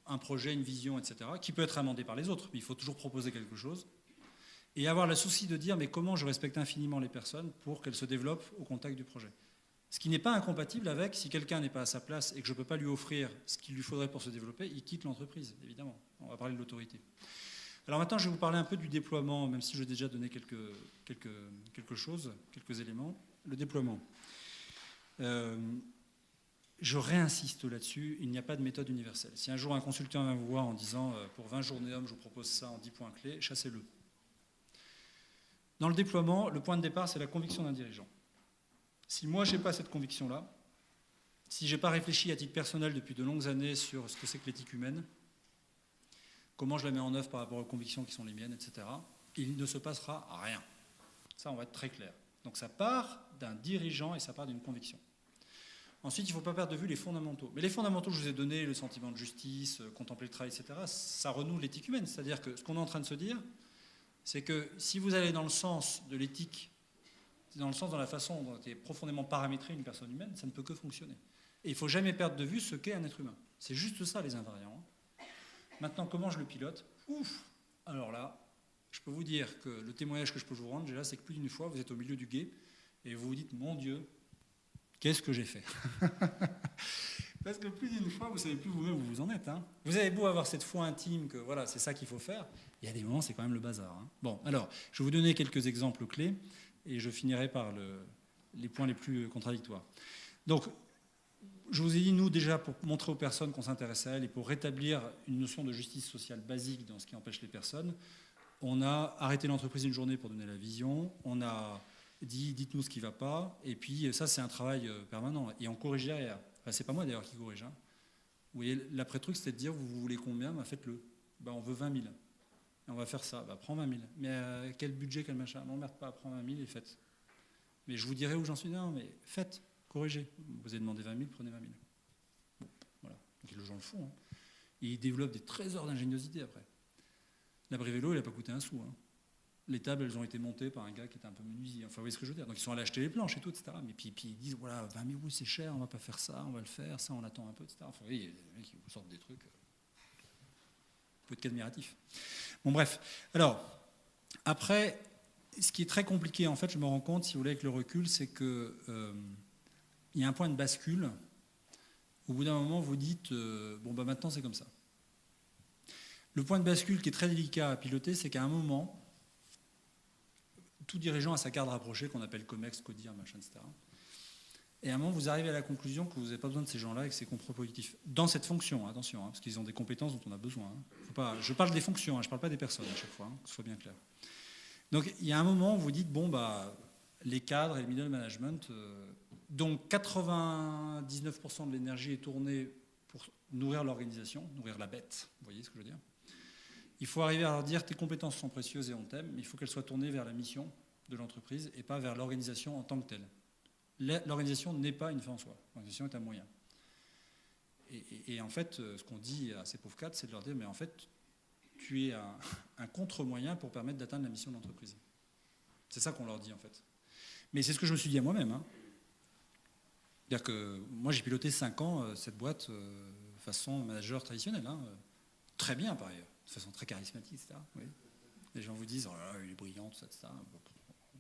S1: un projet, une vision, etc., qui peut être amendé par les autres, mais il faut toujours proposer quelque chose, et avoir le souci de dire mais comment je respecte infiniment les personnes pour qu'elles se développent au contact du projet. Ce qui n'est pas incompatible avec, si quelqu'un n'est pas à sa place et que je ne peux pas lui offrir ce qu'il lui faudrait pour se développer, il quitte l'entreprise, évidemment. On va parler de l'autorité. Alors maintenant, je vais vous parler un peu du déploiement, même si je vais déjà donner quelques éléments. Le déploiement. Je réinsiste là-dessus, il n'y a pas de méthode universelle. Si un jour un consultant vient vous voir en disant pour 20 journées d'hommes, je vous propose ça en 10 points clés, chassez-le. Dans le déploiement, le point de départ, c'est la conviction d'un dirigeant. Si moi, je n'ai pas cette conviction-là, si je n'ai pas réfléchi à titre personnel depuis de longues années sur ce que c'est que l'éthique humaine, comment je la mets en œuvre par rapport aux convictions qui sont les miennes, etc., il ne se passera rien. Ça, on va être très clair. Donc ça part d'un dirigeant et ça part d'une conviction. Ensuite, il ne faut pas perdre de vue les fondamentaux. Mais les fondamentaux, je vous ai donné, le sentiment de justice, contempler le travail, etc., ça renoue l'éthique humaine. C'est-à-dire que ce qu'on est en train de se dire, c'est que si vous allez dans le sens de l'éthique, dans le sens de la façon dont est profondément paramétrée une personne humaine, ça ne peut que fonctionner. Et il ne faut jamais perdre de vue ce qu'est un être humain. C'est juste ça, les invariants. Maintenant, comment je le pilote ? Alors là, je peux vous dire que le témoignage que je peux vous rendre, déjà, c'est que plus d'une fois, vous êtes au milieu du gué et vous vous dites, mon Dieu, qu'est-ce que j'ai fait ? Parce que plus d'une fois, vous ne savez plus vous-même où vous en êtes. Vous avez beau avoir cette foi intime que voilà, c'est ça qu'il faut faire, il y a des moments, c'est quand même le bazar. Bon, alors, je vais vous donner quelques exemples clés et je finirai par les points les plus contradictoires. Donc, je vous ai dit, nous, déjà, pour montrer aux personnes qu'on s'intéresse à elles et pour rétablir une notion de justice sociale basique dans ce qui empêche les personnes, on a arrêté l'entreprise une journée pour donner la vision, on a dit, dites-nous ce qui ne va pas, et puis ça, c'est un travail permanent, et on corrige derrière. Enfin, c'est pas moi, d'ailleurs, qui corrige. Vous voyez, l'après-truc, c'était de dire, vous voulez combien ? Faites-le. On veut 20 000. Et on va faire ça. Prends 20 000. Mais quel budget, quel machin ? M'emmerde pas, prends 20 000 et faites. Mais je vous dirai où j'en suis. Non, mais faites. Corrigez. Vous avez demandé 20 000, prenez 20 000. Bon, voilà. Donc les gens le font. Et ils développent des trésors d'ingéniosité après. L'abri vélo, il n'a pas coûté un sou. Les tables, elles ont été montées par un gars qui était un peu menuisier. Enfin, vous voyez ce que je veux dire. Donc ils sont allés acheter les planches et tout, etc. Mais puis ils disent, voilà, 20 000, oui, c'est cher, on ne va pas faire ça, on va le faire, ça, on attend un peu, etc. Enfin, vous voyez, les mecs, ils vous sortent des trucs. Il faut être admiratif. Bon, bref. Alors, après, ce qui est très compliqué, en fait, je me rends compte, si vous voulez, avec le recul, c'est que il y a un point de bascule. Au bout d'un moment, vous dites, maintenant, c'est comme ça. Le point de bascule qui est très délicat à piloter, c'est qu'à un moment, tout dirigeant a sa carte rapprochée qu'on appelle COMEX, CODIR, machin, etc. Et à un moment, vous arrivez à la conclusion que vous n'avez pas besoin de ces gens-là et que c'est contre-productif. Dans cette fonction, attention, parce qu'ils ont des compétences dont on a besoin. Faut pas, je parle des fonctions, je ne parle pas des personnes à chaque fois, que ce soit bien clair. Donc, il y a un moment où vous dites, les cadres et le middle management, dont 99% de l'énergie est tournée pour nourrir l'organisation, nourrir la bête, vous voyez ce que je veux dire ? Il faut arriver à leur dire tes compétences sont précieuses et on t'aime, mais il faut qu'elles soient tournées vers la mission de l'entreprise et pas vers l'organisation en tant que telle. L'organisation n'est pas une fin en soi, l'organisation est un moyen. Et en fait, ce qu'on dit à ces pauvres cadres, c'est de leur dire mais en fait, tu es un contre-moyen pour permettre d'atteindre la mission de l'entreprise. C'est ça qu'on leur dit en fait. Mais c'est ce que je me suis dit à moi-même. C'est-à-dire que moi j'ai piloté 5 ans cette boîte façon manager traditionnel. Très bien par ailleurs. De façon très charismatique, etc. Oui. Les gens vous disent, oh là là, il est brillant, tout ça, etc.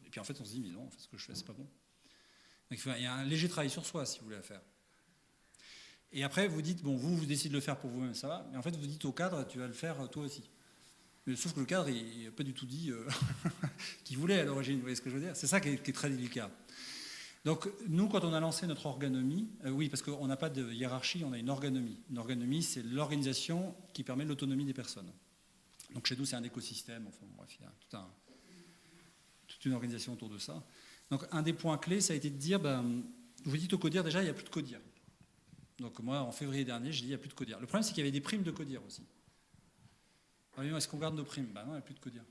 S1: Et puis en fait, on se dit, mais non, en fait, ce que je fais, c'est pas bon. Donc il y a un léger travail sur soi, si vous voulez, à faire. Et après, vous dites, vous décidez de le faire pour vous-même, ça va. Mais en fait, vous dites au cadre, tu vas le faire toi aussi. Mais sauf que le cadre, il n'a pas du tout dit qu'il voulait à l'origine, vous voyez ce que je veux dire ? C'est ça qui est très délicat. Donc, nous, quand on a lancé notre organomie, oui, parce qu'on n'a pas de hiérarchie, on a une organomie. Une organomie, c'est l'organisation qui permet l'autonomie des personnes. Donc, chez nous, c'est un écosystème, enfin, bref, il y a toute une organisation autour de ça. Donc, un des points clés, ça a été de dire, vous dites au CODIR, déjà, il n'y a plus de CODIR. Donc moi, en février dernier, j'ai dit, il n'y a plus de CODIR. Le problème, c'est qu'il y avait des primes de CODIR aussi. Ah oui, est-ce qu'on garde nos primes? Ben non, il n'y a plus de CODIR.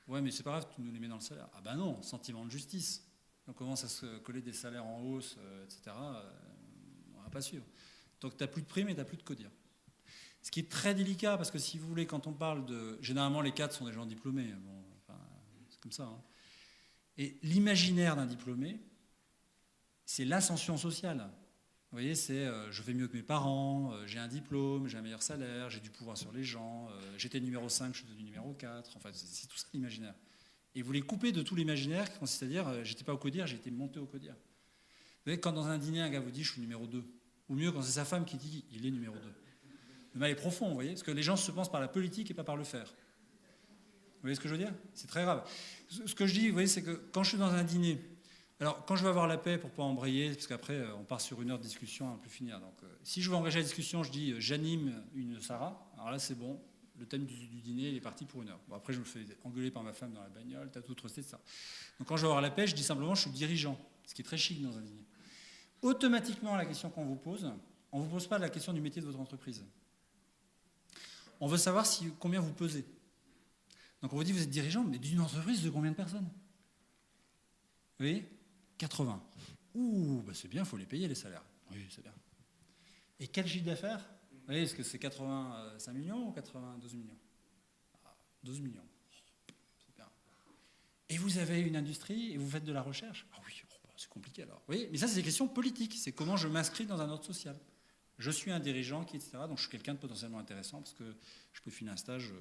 S1: Ouais, mais c'est pas grave, tu nous les mets dans le salaire. Ah ben non, sentiment de justice. On commence à se coller des salaires en hausse, etc. On ne va pas suivre. Donc tu n'as plus de primes et tu n'as plus de CODIR. Ce qui est très délicat, parce que si vous voulez, quand on parle de... Généralement, les cadres sont des gens diplômés. Bon, enfin, c'est comme ça. Hein. Et l'imaginaire d'un diplômé, c'est l'ascension sociale. Vous voyez, c'est je fais mieux que mes parents, j'ai un diplôme, j'ai un meilleur salaire, j'ai du pouvoir sur les gens, j'étais numéro 5, je suis devenu numéro 4. Enfin, c'est tout ça l'imaginaire. Et vous les coupez de tout l'imaginaire qui consiste à dire j'étais pas au CODIR, j'ai été monté au CODIR. Vous voyez, quand dans un dîner, un gars vous dit je suis numéro 2, ou mieux quand c'est sa femme qui dit il est numéro 2. Le mal est profond, vous voyez, parce que les gens se pensent par la politique et pas par le faire. Vous voyez ce que je veux dire? C'est très grave. Ce que je dis, vous voyez, c'est que quand je suis dans un dîner, alors quand je veux avoir la paix pour ne pas embrayer, parce qu'après on part sur une heure de discussion à ne plus finir. Donc si je veux engager la discussion, je dis j'anime une Sarah. Alors là c'est bon, le thème du dîner il est parti pour une heure. Bon après je me fais engueuler par ma femme dans la bagnole, t'as tout trusté de ça. Donc quand je veux avoir la paix, je dis simplement je suis dirigeant, ce qui est très chic dans un dîner. Automatiquement la question qu'on vous pose, on ne vous pose pas la question du métier de votre entreprise. On veut savoir combien vous pesez. Donc on vous dit vous êtes dirigeant, mais d'une entreprise de combien de personnes? Vous voyez? 80. Ouh, bah c'est bien, il faut les payer les salaires. Oui, c'est bien. Et quel chiffre d'affaires? Vous voyez, est-ce que c'est 85 millions ou 92 millions? 12 millions. C'est bien. Et vous avez une industrie et vous faites de la recherche? Ah oui, c'est compliqué alors. Vous voyez, mais ça, c'est des questions politiques. C'est comment je m'inscris dans un ordre social. Je suis un dirigeant, etc. Donc je suis quelqu'un de potentiellement intéressant parce que je peux filer un stage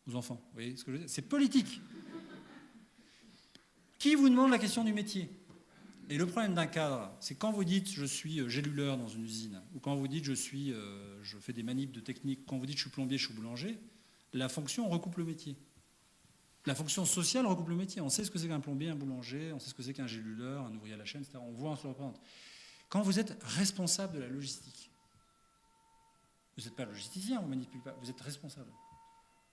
S1: aux enfants. Vous voyez ce que je veux dire? C'est politique. Qui vous demande la question du métier? Et le problème d'un cadre, c'est quand vous dites je suis géluleur dans une usine, ou quand vous dites je fais des manips de technique, quand vous dites je suis plombier, je suis boulanger, la fonction recoupe le métier. La fonction sociale recoupe le métier. On sait ce que c'est qu'un plombier, un boulanger, on sait ce que c'est qu'un géluleur, un ouvrier à la chaîne, etc. On voit, on se le représente. Quand vous êtes responsable de la logistique, vous n'êtes pas logisticien, vous ne manipulez pas, vous êtes responsable.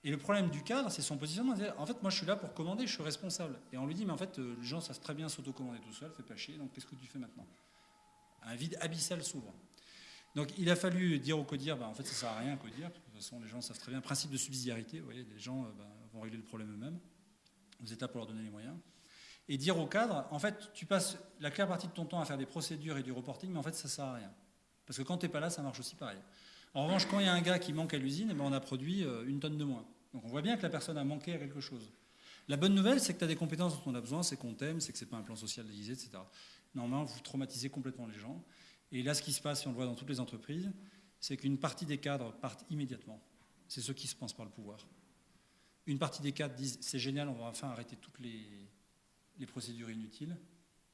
S1: Et le problème du cadre, c'est son positionnement. En fait, moi, je suis là pour commander, je suis responsable. Et on lui dit, mais en fait, les gens savent très bien s'autocommander tout seul, fais pas chier, donc qu'est-ce que tu fais maintenant? Un vide abyssal s'ouvre. Donc, il a fallu dire au CODIR, en fait, ça ne sert à rien, CODIR, parce que de toute façon, les gens savent très bien. Principe de subsidiarité, vous voyez, les gens vont régler le problème eux-mêmes. Vous êtes là pour leur donner les moyens. Et dire au cadre, en fait, tu passes la claire partie de ton temps à faire des procédures et du reporting, mais en fait, ça ne sert à rien. Parce que quand tu n'es pas là, ça marche aussi pareil. En revanche, quand il y a un gars qui manque à l'usine, on a produit 1 tonne de moins. Donc on voit bien que la personne a manqué à quelque chose. La bonne nouvelle, c'est que tu as des compétences dont on a besoin, c'est qu'on t'aime, c'est que ce n'est pas un plan social déguisé, etc. Normalement, vous traumatisez complètement les gens. Et là, ce qui se passe, si on le voit dans toutes les entreprises, c'est qu'une partie des cadres partent immédiatement. C'est ceux qui se pensent par le pouvoir. Une partie des cadres disent c'est génial, on va enfin arrêter toutes les procédures inutiles.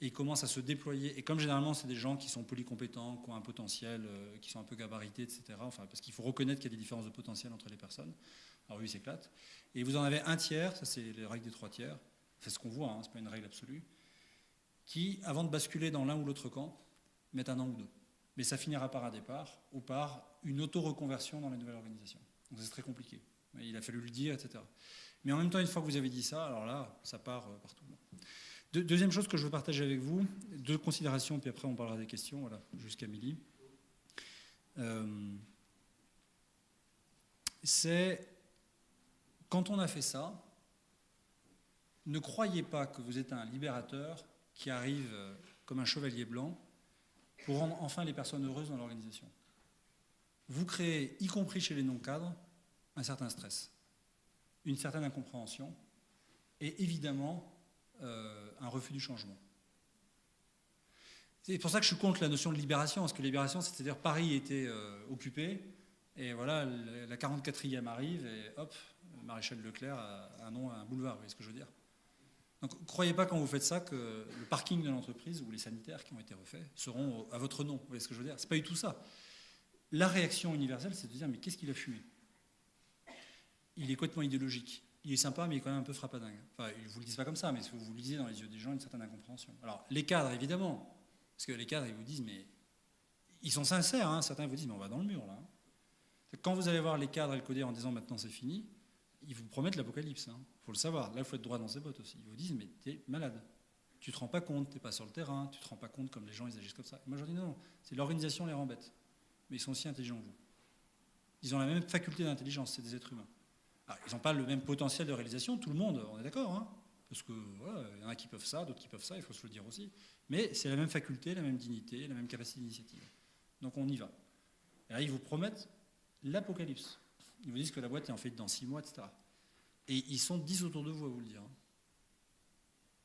S1: Et ils commencent à se déployer. Et comme généralement, c'est des gens qui sont polycompétents, qui ont un potentiel, qui sont un peu gabarités, etc. Enfin, parce qu'il faut reconnaître qu'il y a des différences de potentiel entre les personnes. Alors oui, ils s'éclatent. Et vous en avez un tiers, ça c'est les règles des 3 tiers, c'est ce qu'on voit, hein, c'est pas une règle absolue, qui, avant de basculer dans l'un ou l'autre camp, mettent 1 an ou 2. Mais ça finira par un départ ou par une auto-reconversion dans les nouvelles organisations. Donc c'est très compliqué. Il a fallu le dire, etc. Mais en même temps, une fois que vous avez dit ça, alors là, ça part partout. Deuxième chose que je veux partager avec vous, 2 considérations, puis après on parlera des questions, voilà, jusqu'à midi. C'est, quand on a fait ça, ne croyez pas que vous êtes un libérateur qui arrive comme un chevalier blanc pour rendre enfin les personnes heureuses dans l'organisation. Vous créez, y compris chez les non-cadres, un certain stress, une certaine incompréhension et évidemment un refus du changement. C'est pour ça que je suis contre la notion de libération, parce que libération, c'est-à-dire Paris était occupé, et voilà, la 44e arrive, et hop, Maréchal Leclerc a un nom, un boulevard, vous voyez ce que je veux dire? Donc, ne croyez pas quand vous faites ça que le parking de l'entreprise ou les sanitaires qui ont été refaits seront à votre nom, vous voyez ce que je veux dire? C'est pas du tout ça. La réaction universelle, c'est de dire, mais qu'est-ce qu'il a fumé? Il est complètement idéologique. Il est sympa, mais il est quand même un peu frappadingue. Enfin, ils ne vous le disent pas comme ça, mais vous le lisez dans les yeux des gens, une certaine incompréhension. Alors, les cadres, évidemment, parce que les cadres, ils vous disent, mais ils sont sincères, hein. Certains vous disent, mais on va dans le mur, là. Quand vous allez voir les cadres et le CODIR en disant, maintenant c'est fini, ils vous promettent l'apocalypse. Il faut le savoir. Là, il faut être droit dans ses bottes aussi. Ils vous disent, mais t'es malade. Tu te rends pas compte, t'es pas sur le terrain, tu te rends pas compte comme les gens, ils agissent comme ça. Et moi, je leur dis, non, c'est l'organisation les rend bêtes. mais ils sont aussi intelligents que vous. Ils ont la même faculté d'intelligence, c'est des êtres humains. Alors, ils n'ont pas le même potentiel de réalisation, tout le monde, on est d'accord, hein, parce que voilà, il y en a qui peuvent ça, d'autres qui peuvent ça, il faut se le dire aussi. Mais c'est la même faculté, la même dignité, la même capacité d'initiative. Donc on y va. Et là, ils vous promettent l'apocalypse. Ils vous disent que la boîte est en faillite dans 6 mois, etc. Et ils sont 10 autour de vous à vous le dire. Hein.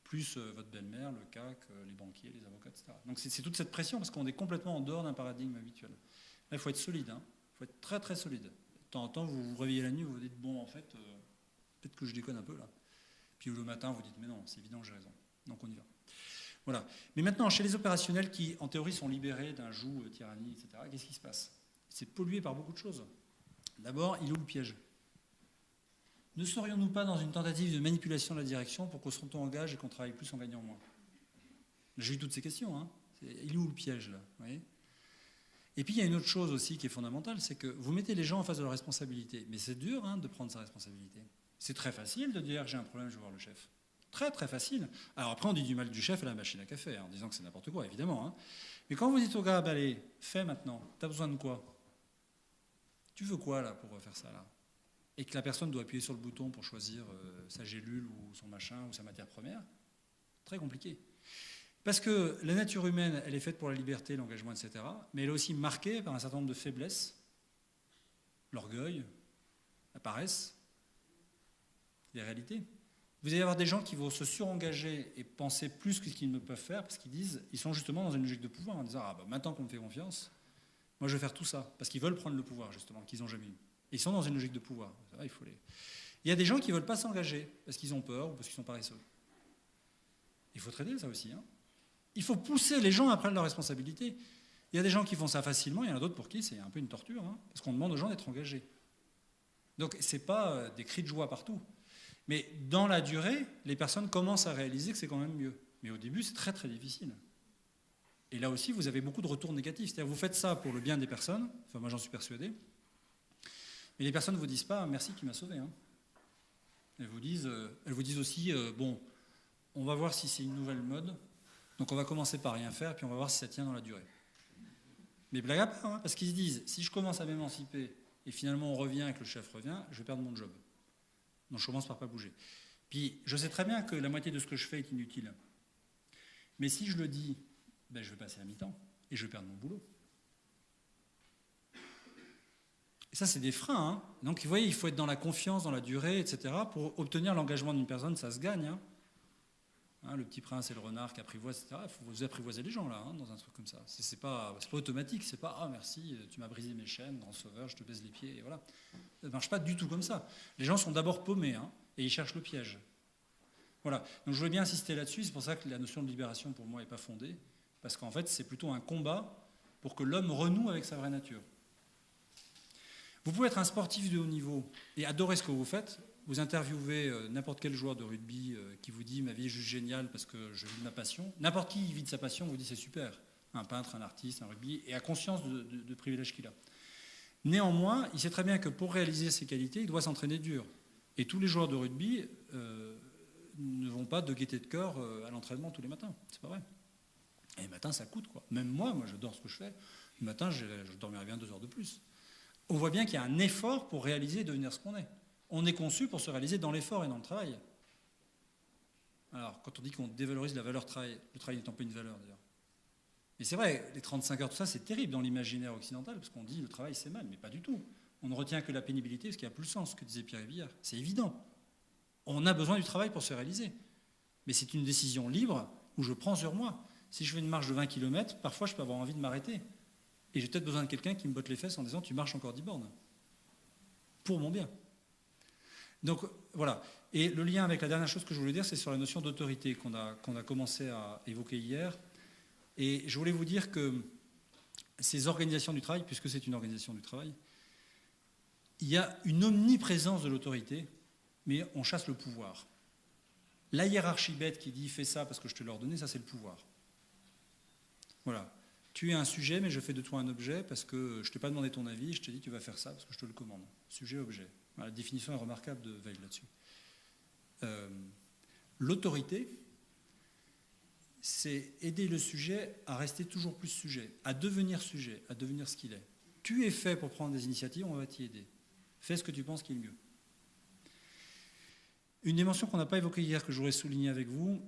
S1: Plus votre belle-mère, le CAC, les banquiers, les avocats, etc. Donc c'est toute cette pression parce qu'on est complètement en dehors d'un paradigme habituel. Là, il faut être solide. Hein. Il faut être très très solide. De temps en temps, vous vous réveillez la nuit, vous vous dites, bon, en fait, peut-être que je déconne un peu là. Puis le matin, vous dites, mais non, c'est évident que j'ai raison. Donc on y va. Voilà. Mais maintenant, chez les opérationnels qui, en théorie, sont libérés d'un joug, tyrannie, etc., qu'est-ce qui se passe? C'est pollué par beaucoup de choses. D'abord, il est où le piège? Ne serions-nous pas dans une tentative de manipulation de la direction pour qu'on se engage et qu'on travaille plus en gagnant moins? J'ai eu toutes ces questions. Hein. Il est où le piège, là? Vous voyez? Et puis, il y a une autre chose aussi qui est fondamentale, c'est que vous mettez les gens en face de leur responsabilité. Mais c'est dur hein, de prendre sa responsabilité. C'est très facile de dire j'ai un problème, je vais voir le chef. Très très facile. Alors après on dit du mal du chef à la machine à café, en disant que c'est n'importe quoi, évidemment. Hein. Mais quand vous dites au gars, bah, allez, fais maintenant, t'as besoin de quoi? Tu veux quoi là pour faire ça là? Et que la personne doit appuyer sur le bouton pour choisir sa gélule ou son machin ou sa matière première, très compliqué. Parce que la nature humaine, elle est faite pour la liberté, l'engagement, etc. Mais elle est aussi marquée par un certain nombre de faiblesses, l'orgueil, la paresse, les réalités. Vous allez avoir des gens qui vont se surengager et penser plus que ce qu'ils ne peuvent faire parce qu'ils disent, ils sont justement dans une logique de pouvoir en disant ah bah maintenant qu'on me fait confiance, moi je vais faire tout ça parce qu'ils veulent prendre le pouvoir justement qu'ils n'ont jamais eu. Et ils sont dans une logique de pouvoir. Ça, il y a des gens qui ne veulent pas s'engager parce qu'ils ont peur ou parce qu'ils sont paresseux. Il faut traiter ça aussi. Hein. Il faut pousser les gens à prendre leurs responsabilités. Il y a des gens qui font ça facilement, il y en a d'autres pour qui c'est un peu une torture hein, parce qu'on demande aux gens d'être engagés. Donc c'est pas des cris de joie partout. Mais dans la durée, les personnes commencent à réaliser que c'est quand même mieux. Mais au début, c'est très très difficile. Et là aussi, vous avez beaucoup de retours négatifs. C'est-à-dire vous faites ça pour le bien des personnes, enfin moi j'en suis persuadé, mais les personnes ne vous disent pas « merci, tu m'as sauvé hein. ». Elles vous disent aussi « bon, on va voir si c'est une nouvelle mode, donc on va commencer par rien faire, puis on va voir si ça tient dans la durée ». Mais blague à part, hein, parce qu'ils se disent « si je commence à m'émanciper, et finalement on revient et que le chef revient, je vais perdre mon job ». Donc je commence par pas bouger. Puis je sais très bien que la moitié de ce que je fais est inutile. Mais si je le dis, ben, je vais passer à mi-temps et je vais perdre mon boulot. Et ça, c'est des freins. Hein. Donc vous voyez, il faut être dans la confiance, dans la durée, etc. Pour obtenir l'engagement d'une personne, ça se gagne. Hein. Hein, le petit prince et le renard qui apprivoisent, etc. Il faut vous apprivoiser les gens là, hein, dans un truc comme ça. C'est pas automatique, c'est pas « ah merci, tu m'as brisé mes chaînes, grand sauveur, je te baise les pieds » et voilà. Ça ne marche pas du tout comme ça. Les gens sont d'abord paumés hein, et ils cherchent le piège. Voilà. Donc je voulais bien insister là-dessus, c'est pour ça que la notion de libération pour moi n'est pas fondée, parce qu'en fait c'est plutôt un combat pour que l'homme renoue avec sa vraie nature. Vous pouvez être un sportif de haut niveau et adorer ce que vous faites. Vous interviewez n'importe quel joueur de rugby qui vous dit « ma vie est juste géniale parce que je vis de ma passion ». N'importe qui vit de sa passion vous dit « c'est super ». Un peintre, un artiste, un rugby, et a conscience de privilèges qu'il a. Néanmoins, il sait très bien que pour réaliser ses qualités, il doit s'entraîner dur. Et tous les joueurs de rugby ne vont pas de gaieté de cœur à l'entraînement tous les matins. C'est pas vrai. Et le matin, ça coûte, quoi. Même moi, j'adore ce que je fais. Le matin, je dormirai bien 2 heures de plus. On voit bien qu'il y a un effort pour réaliser et devenir ce qu'on est. On est conçu pour se réaliser dans l'effort et dans le travail. Alors, quand on dit qu'on dévalorise la valeur travail, le travail n'étant pas une valeur, d'ailleurs. Et c'est vrai, les 35 heures, tout ça, c'est terrible dans l'imaginaire occidental, parce qu'on dit le travail, c'est mal, mais pas du tout. On ne retient que la pénibilité, parce qu'il n'y a plus le sens, que disait Pierre Villard. C'est évident. On a besoin du travail pour se réaliser. Mais c'est une décision libre où je prends sur moi. Si je fais une marche de 20 km, parfois je peux avoir envie de m'arrêter. Et j'ai peut-être besoin de quelqu'un qui me botte les fesses en disant « tu marches encore 10 bornes ». Pour mon bien. Donc voilà. Et le lien avec la dernière chose que je voulais dire, c'est sur la notion d'autorité qu'on a commencé à évoquer hier. Et je voulais vous dire que ces organisations du travail, puisque c'est une organisation du travail, il y a une omniprésence de l'autorité, mais on chasse le pouvoir. La hiérarchie bête qui dit « fais ça parce que je te l'ai ordonné », ça c'est le pouvoir. Voilà. Tu es un sujet, mais je fais de toi un objet parce que je ne t'ai pas demandé ton avis, je t'ai dit tu vas faire ça parce que je te le commande. Sujet-objet. Voilà, la définition est remarquable de Weil là-dessus. L'autorité, c'est aider le sujet à rester toujours plus sujet, à devenir ce qu'il est. tu es fait pour prendre des initiatives, on va t'y aider. Fais ce que tu penses qui est le mieux. Une dimension qu'on n'a pas évoquée hier, que je voudrais souligner avec vous,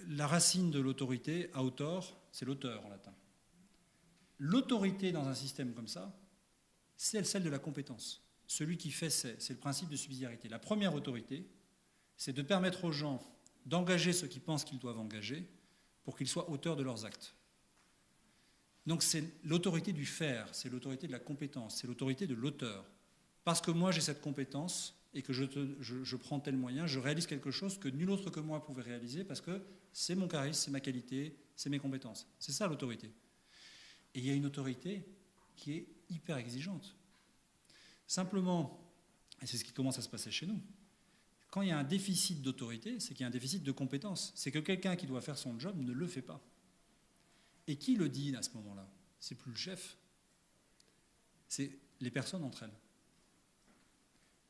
S1: la racine de l'autorité, autor, c'est l'auteur en latin. L'autorité dans un système comme ça, c'est celle de la compétence. Celui qui fait, c'est le principe de subsidiarité. La première autorité, c'est de permettre aux gens d'engager ce qu'ils pensent qu'ils doivent engager pour qu'ils soient auteurs de leurs actes. Donc c'est l'autorité du faire, c'est l'autorité de la compétence, c'est l'autorité de l'auteur. Parce que moi j'ai cette compétence et que je prends tel moyen, je réalise quelque chose que nul autre que moi pouvait réaliser parce que c'est mon charisme, c'est ma qualité, c'est mes compétences. C'est ça l'autorité. Et il y a une autorité qui est hyper exigeante. Simplement, et c'est ce qui commence à se passer chez nous, quand il y a un déficit d'autorité, c'est qu'il y a un déficit de compétence. C'est que quelqu'un qui doit faire son job ne le fait pas. Et qui le dit à ce moment-là? C'est plus le chef, c'est les personnes entre elles.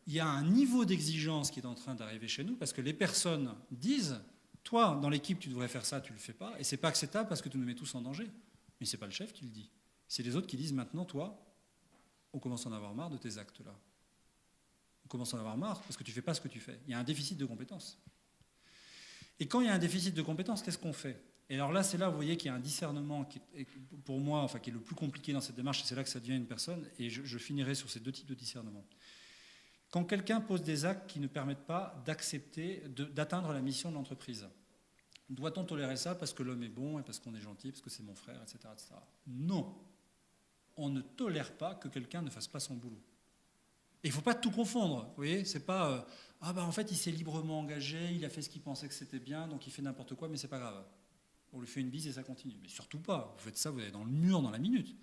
S1: Il y a un niveau d'exigence qui est en train d'arriver chez nous parce que les personnes disent « Toi, dans l'équipe, tu devrais faire ça, tu ne le fais pas, et c'est pas acceptable parce que tu nous mets tous en danger. » Mais ce n'est pas le chef qui le dit. C'est les autres qui disent « Maintenant, toi, on commence à en avoir marre de tes actes-là. On commence à en avoir marre parce que tu ne fais pas ce que tu fais. » Il y a un déficit de compétences. Et quand il y a un déficit de compétences, qu'est-ce qu'on fait? Et alors là, c'est là, vous voyez, qu'il y a un discernement qui est, pour moi, enfin, qui est le plus compliqué dans cette démarche, et c'est là que ça devient une personne, et je finirai sur ces deux types de discernement. Quand quelqu'un pose des actes qui ne permettent pas d'accepter, d'atteindre la mission de l'entreprise, doit-on tolérer ça parce que l'homme est bon, et parce qu'on est gentil, parce que c'est mon frère, etc., etc. Non. On ne tolère pas que quelqu'un ne fasse pas son boulot. Et il ne faut pas tout confondre, vous voyez, c'est pas en fait il s'est librement engagé, il a fait ce qu'il pensait que c'était bien, donc il fait n'importe quoi, mais c'est pas grave. On lui fait une bise et ça continue. Mais surtout pas, vous faites ça, vous allez dans le mur dans la minute.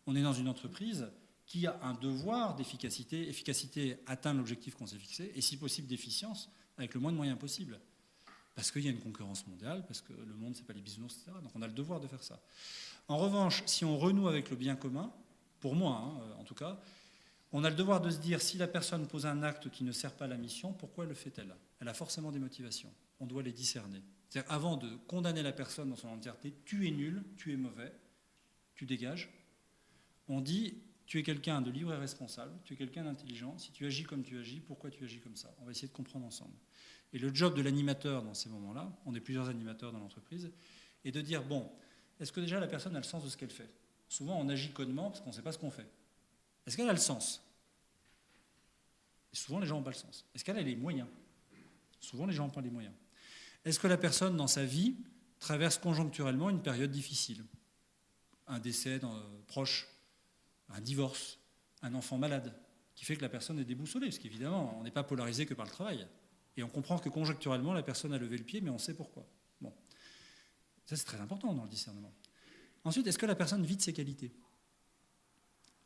S1: On est dans une entreprise qui a un devoir d'efficacité, atteindre l'objectif qu'on s'est fixé, et si possible d'efficience, avec le moins de moyens possible. Parce qu'il y a une concurrence mondiale, parce que le monde, c'est pas les bisounours, etc. Donc on a le devoir de faire ça. En revanche, si on renoue avec le bien commun, pour moi en tout cas, on a le devoir de se dire, si la personne pose un acte qui ne sert pas à la mission, pourquoi le fait-elle? Elle a forcément des motivations. On doit les discerner. C'est-à-dire, avant de condamner la personne dans son entièreté, tu es nul, tu es mauvais, tu dégages, on dit, tu es quelqu'un de libre et responsable, tu es quelqu'un d'intelligent, si tu agis comme tu agis, pourquoi tu agis comme ça? On va essayer de comprendre ensemble. Et le job de l'animateur dans ces moments-là, on est plusieurs animateurs dans l'entreprise, est de dire, bon, est-ce que déjà la personne a le sens de ce qu'elle fait? Souvent, on agit connement parce qu'on ne sait pas ce qu'on fait. Est-ce qu'elle a le sens? Et souvent, les gens n'ont pas le sens. Est-ce qu'elle a les moyens? Souvent, les gens n'ont pas les moyens. Est-ce que la personne, dans sa vie, traverse conjoncturellement une période difficile? Un décès proche, un divorce, un enfant malade, qui fait que la personne est déboussolée, parce qu'évidemment, on n'est pas polarisé que par le travail. Et on comprend que conjoncturellement, la personne a levé le pied, mais on sait pourquoi. Bon. Ça, c'est très important dans le discernement. Ensuite, est-ce que la personne vit de ses qualités?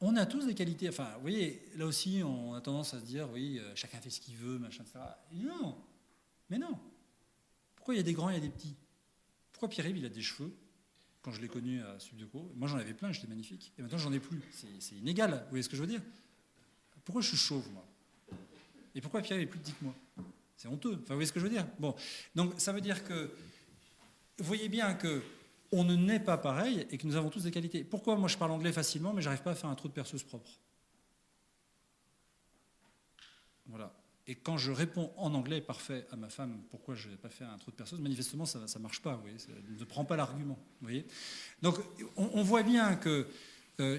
S1: On a tous des qualités. Enfin, vous voyez, là aussi, on a tendance à se dire, oui, chacun fait ce qu'il veut, machin, etc. Et non, mais non. Pourquoi il y a des grands et il y a des petits? Pourquoi Pierre-Yves, il a des cheveux? Quand je l'ai connu à Subdeco, moi j'en avais plein, j'étais magnifique. Et maintenant, j'en ai plus. C'est inégal, vous voyez ce que je veux dire? Pourquoi je suis chauve, moi? Et pourquoi Pierre-Yves est plus petit que moi? C'est honteux. Enfin, vous voyez ce que je veux dire? Bon, donc ça veut dire que, vous voyez bien que on ne naît pas pareil et que nous avons tous des qualités. Pourquoi moi je parle anglais facilement, mais j'arrive pas à faire un trou de perceuse propre? Voilà. Et quand je réponds en anglais parfait à ma femme, pourquoi je n'ai pas fait un trou de perceuse, manifestement ça ne marche pas, vous voyez, elle ne prend pas l'argument. Vous voyez. Donc on voit bien que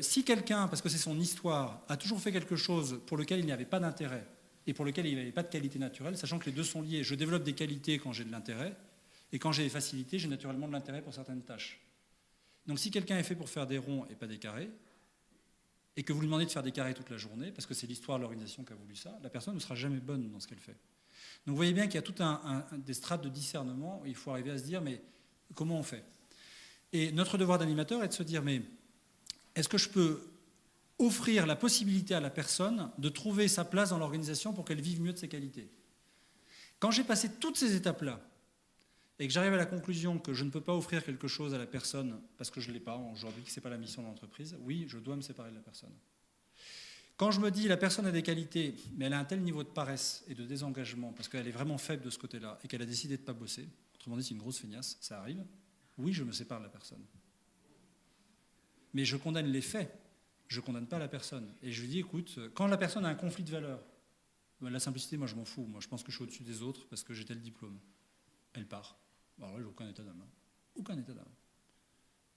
S1: si quelqu'un, parce que c'est son histoire, a toujours fait quelque chose pour lequel il n'y avait pas d'intérêt et pour lequel il n'y avait pas de qualité naturelle, sachant que les deux sont liés, je développe des qualités quand j'ai de l'intérêt, et quand j'ai des facilités, j'ai naturellement de l'intérêt pour certaines tâches. Donc si quelqu'un est fait pour faire des ronds et pas des carrés, et que vous lui demandez de faire des carrés toute la journée, parce que c'est l'histoire de l'organisation qui a voulu ça, la personne ne sera jamais bonne dans ce qu'elle fait. Donc vous voyez bien qu'il y a tout des strates de discernement où il faut arriver à se dire, mais comment on fait? Et notre devoir d'animateur est de se dire, mais est-ce que je peux offrir la possibilité à la personne de trouver sa place dans l'organisation pour qu'elle vive mieux de ses qualités? Quand j'ai passé toutes ces étapes-là, et que j'arrive à la conclusion que je ne peux pas offrir quelque chose à la personne parce que je ne l'ai pas aujourd'hui, que ce n'est pas la mission de l'entreprise, oui, je dois me séparer de la personne. Quand je me dis la personne a des qualités, mais elle a un tel niveau de paresse et de désengagement parce qu'elle est vraiment faible de ce côté-là et qu'elle a décidé de ne pas bosser, autrement dit c'est une grosse feignasse, ça arrive, oui, je me sépare de la personne. Mais je condamne les faits, je ne condamne pas la personne. Et je lui dis, écoute, quand la personne a un conflit de valeurs, la simplicité, moi je m'en fous. Moi je pense que je suis au-dessus des autres parce que j'ai tel diplôme. Elle part. Alors là, j'ai aucun état d'âme. Aucun état d'âme.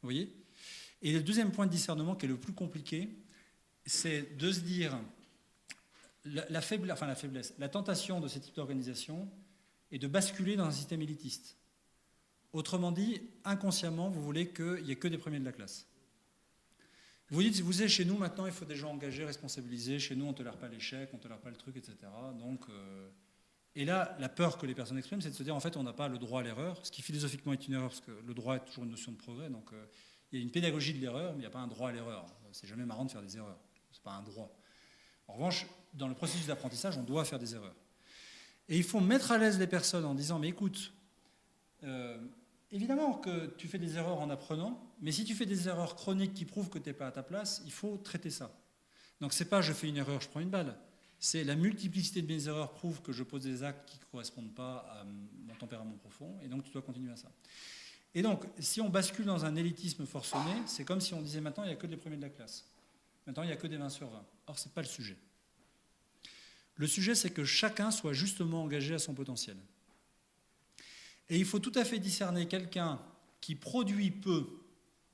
S1: Vous voyez? Et le deuxième point de discernement qui est le plus compliqué, c'est de se dire, la faiblesse, la tentation de ce type d'organisation est de basculer dans un système élitiste. Autrement dit, inconsciemment, vous voulez qu'il n'y ait que des premiers de la classe. Vous dites, vous savez, chez nous, maintenant, il faut des gens engagés, responsabilisés. Chez nous, on ne tolère pas l'échec, on ne tolère pas le truc, etc. Donc, et là, la peur que les personnes expriment, c'est de se dire, en fait, on n'a pas le droit à l'erreur, ce qui philosophiquement est une erreur, parce que le droit est toujours une notion de progrès. Donc, il y a une pédagogie de l'erreur, mais il n'y a pas un droit à l'erreur. C'est jamais marrant de faire des erreurs. Ce n'est pas un droit. En revanche, dans le processus d'apprentissage, on doit faire des erreurs. Et il faut mettre à l'aise les personnes en disant, mais écoute, évidemment que tu fais des erreurs en apprenant, mais si tu fais des erreurs chroniques qui prouvent que tu n'es pas à ta place, il faut traiter ça. Donc c'est pas je fais une erreur, je prends une balle. C'est la multiplicité de mes erreurs prouve que je pose des actes qui ne correspondent pas à mon tempérament profond, et donc tu dois continuer à ça. Et donc, si on bascule dans un élitisme forcené, c'est comme si on disait maintenant il n'y a que des premiers de la classe. Maintenant il n'y a que des 20 sur 20. Or, ce n'est pas le sujet. Le sujet, c'est que chacun soit justement engagé à son potentiel. Et il faut tout à fait discerner quelqu'un qui produit peu,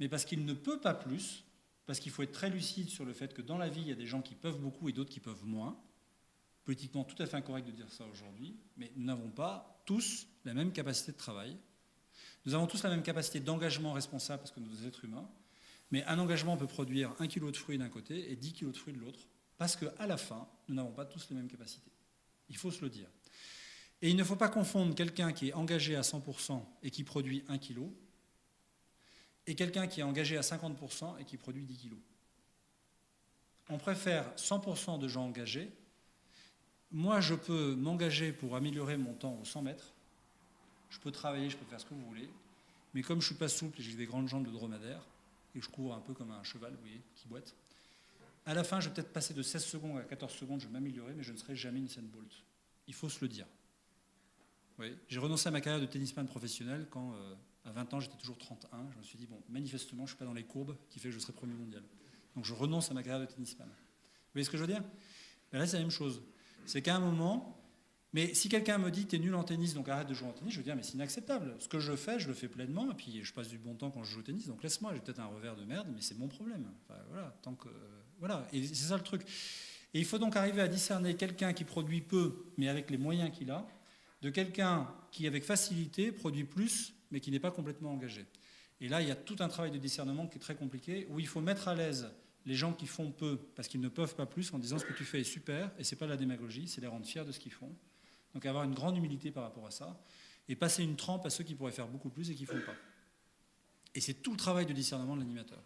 S1: mais parce qu'il ne peut pas plus, parce qu'il faut être très lucide sur le fait que dans la vie, il y a des gens qui peuvent beaucoup et d'autres qui peuvent moins. Politiquement tout à fait incorrect de dire ça aujourd'hui, mais nous n'avons pas tous la même capacité de travail. Nous avons tous la même capacité d'engagement responsable parce que nous sommes des êtres humains, mais un engagement peut produire 1 kg de fruits d'un côté et 10 kg de fruits de l'autre, parce qu'à la fin, nous n'avons pas tous les mêmes capacités. Il faut se le dire. Et il ne faut pas confondre quelqu'un qui est engagé à 100% et qui produit 1 kg et quelqu'un qui est engagé à 50% et qui produit 10 kg. On préfère 100% de gens engagés. Moi, je peux m'engager pour améliorer mon temps aux 100 mètres. Je peux travailler, je peux faire ce que vous voulez. Mais comme je ne suis pas souple et j'ai des grandes jambes de dromadaire, et je cours un peu comme un cheval, vous voyez, qui boite, à la fin, je vais peut-être passer de 16 secondes à 14 secondes, je vais m'améliorer, mais je ne serai jamais une Usain Bolt. Il faut se le dire. Oui. J'ai renoncé à ma carrière de tennisman professionnel quand, à 20 ans, j'étais toujours 31. Je me suis dit, bon, manifestement, je ne suis pas dans les courbes qui fait que je serai premier mondial. Donc je renonce à ma carrière de tennisman. Vous voyez ce que je veux dire? Ben là, c'est la même chose. C'est qu'à un moment, mais si quelqu'un me dit, t'es nul en tennis, donc arrête de jouer en tennis, je veux dire, mais c'est inacceptable. Ce que je fais, je le fais pleinement, et puis je passe du bon temps quand je joue au tennis, donc laisse-moi, j'ai peut-être un revers de merde, mais c'est mon problème. Enfin, voilà, tant que, voilà, et c'est ça le truc. Et il faut donc arriver à discerner quelqu'un qui produit peu, mais avec les moyens qu'il a, de quelqu'un qui, avec facilité, produit plus, mais qui n'est pas complètement engagé. Et là, il y a tout un travail de discernement qui est très compliqué, où il faut mettre à l'aise les gens qui font peu, parce qu'ils ne peuvent pas plus, en disant ce que tu fais est super, et ce n'est pas de la démagogie, c'est les rendre fiers de ce qu'ils font. Donc avoir une grande humilité par rapport à ça, et passer une trempe à ceux qui pourraient faire beaucoup plus et qui ne font pas. Et c'est tout le travail de discernement de l'animateur.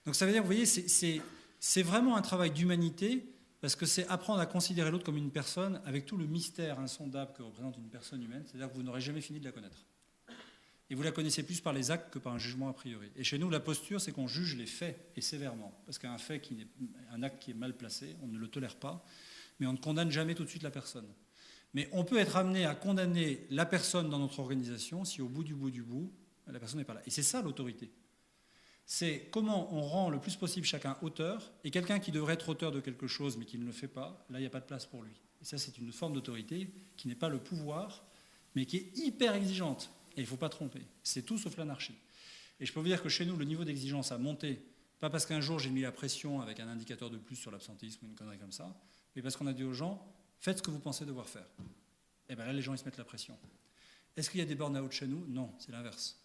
S1: Donc ça veut dire, vous voyez, c'est vraiment un travail d'humanité, parce que c'est apprendre à considérer l'autre comme une personne avec tout le mystère insondable que représente une personne humaine, c'est-à-dire que vous n'aurez jamais fini de la connaître. Et vous la connaissez plus par les actes que par un jugement a priori. Et chez nous, la posture, c'est qu'on juge les faits, et sévèrement. Parce qu'un fait, un acte qui est mal placé, on ne le tolère pas, mais on ne condamne jamais tout de suite la personne. Mais on peut être amené à condamner la personne dans notre organisation si au bout, la personne n'est pas là. Et c'est ça l'autorité. C'est comment on rend le plus possible chacun auteur, et quelqu'un qui devrait être auteur de quelque chose mais qui ne le fait pas, là il n'y a pas de place pour lui. Et ça c'est une forme d'autorité qui n'est pas le pouvoir, mais qui est hyper exigeante. Et il ne faut pas tromper. C'est tout sauf l'anarchie. Et je peux vous dire que chez nous, le niveau d'exigence a monté, pas parce qu'un jour j'ai mis la pression avec un indicateur de plus sur l'absentéisme ou une connerie comme ça, mais parce qu'on a dit aux gens, faites ce que vous pensez devoir faire. Et bien là, les gens, ils se mettent la pression. Est-ce qu'il y a des burn-out chez nous? Non, c'est l'inverse.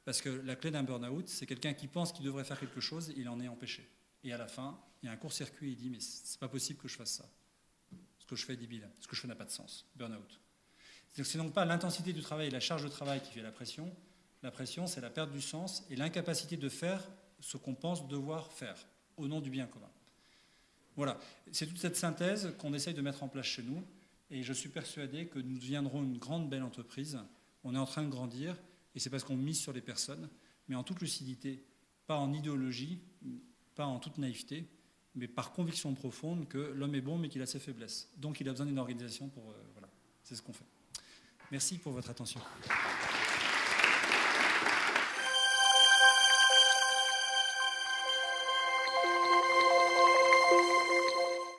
S1: Parce que la clé d'un burn-out, c'est quelqu'un qui pense qu'il devrait faire quelque chose, il en est empêché. Et à la fin, il y a un court-circuit, il dit, mais c'est pas possible que je fasse ça. Ce que je fais est débile, ce que je fais n'a pas de sens. Burn-out. C'est donc pas l'intensité du travail et la charge de travail qui fait la pression. La pression, c'est la perte du sens et l'incapacité de faire ce qu'on pense devoir faire, au nom du bien commun. Voilà, c'est toute cette synthèse qu'on essaye de mettre en place chez nous, et je suis persuadé que nous deviendrons une grande, belle entreprise. On est en train de grandir, et c'est parce qu'on mise sur les personnes, mais en toute lucidité, pas en idéologie, pas en toute naïveté, mais par conviction profonde que l'homme est bon, mais qu'il a ses faiblesses. Donc il a besoin d'une organisation pour... voilà, c'est ce qu'on fait. Merci pour votre attention.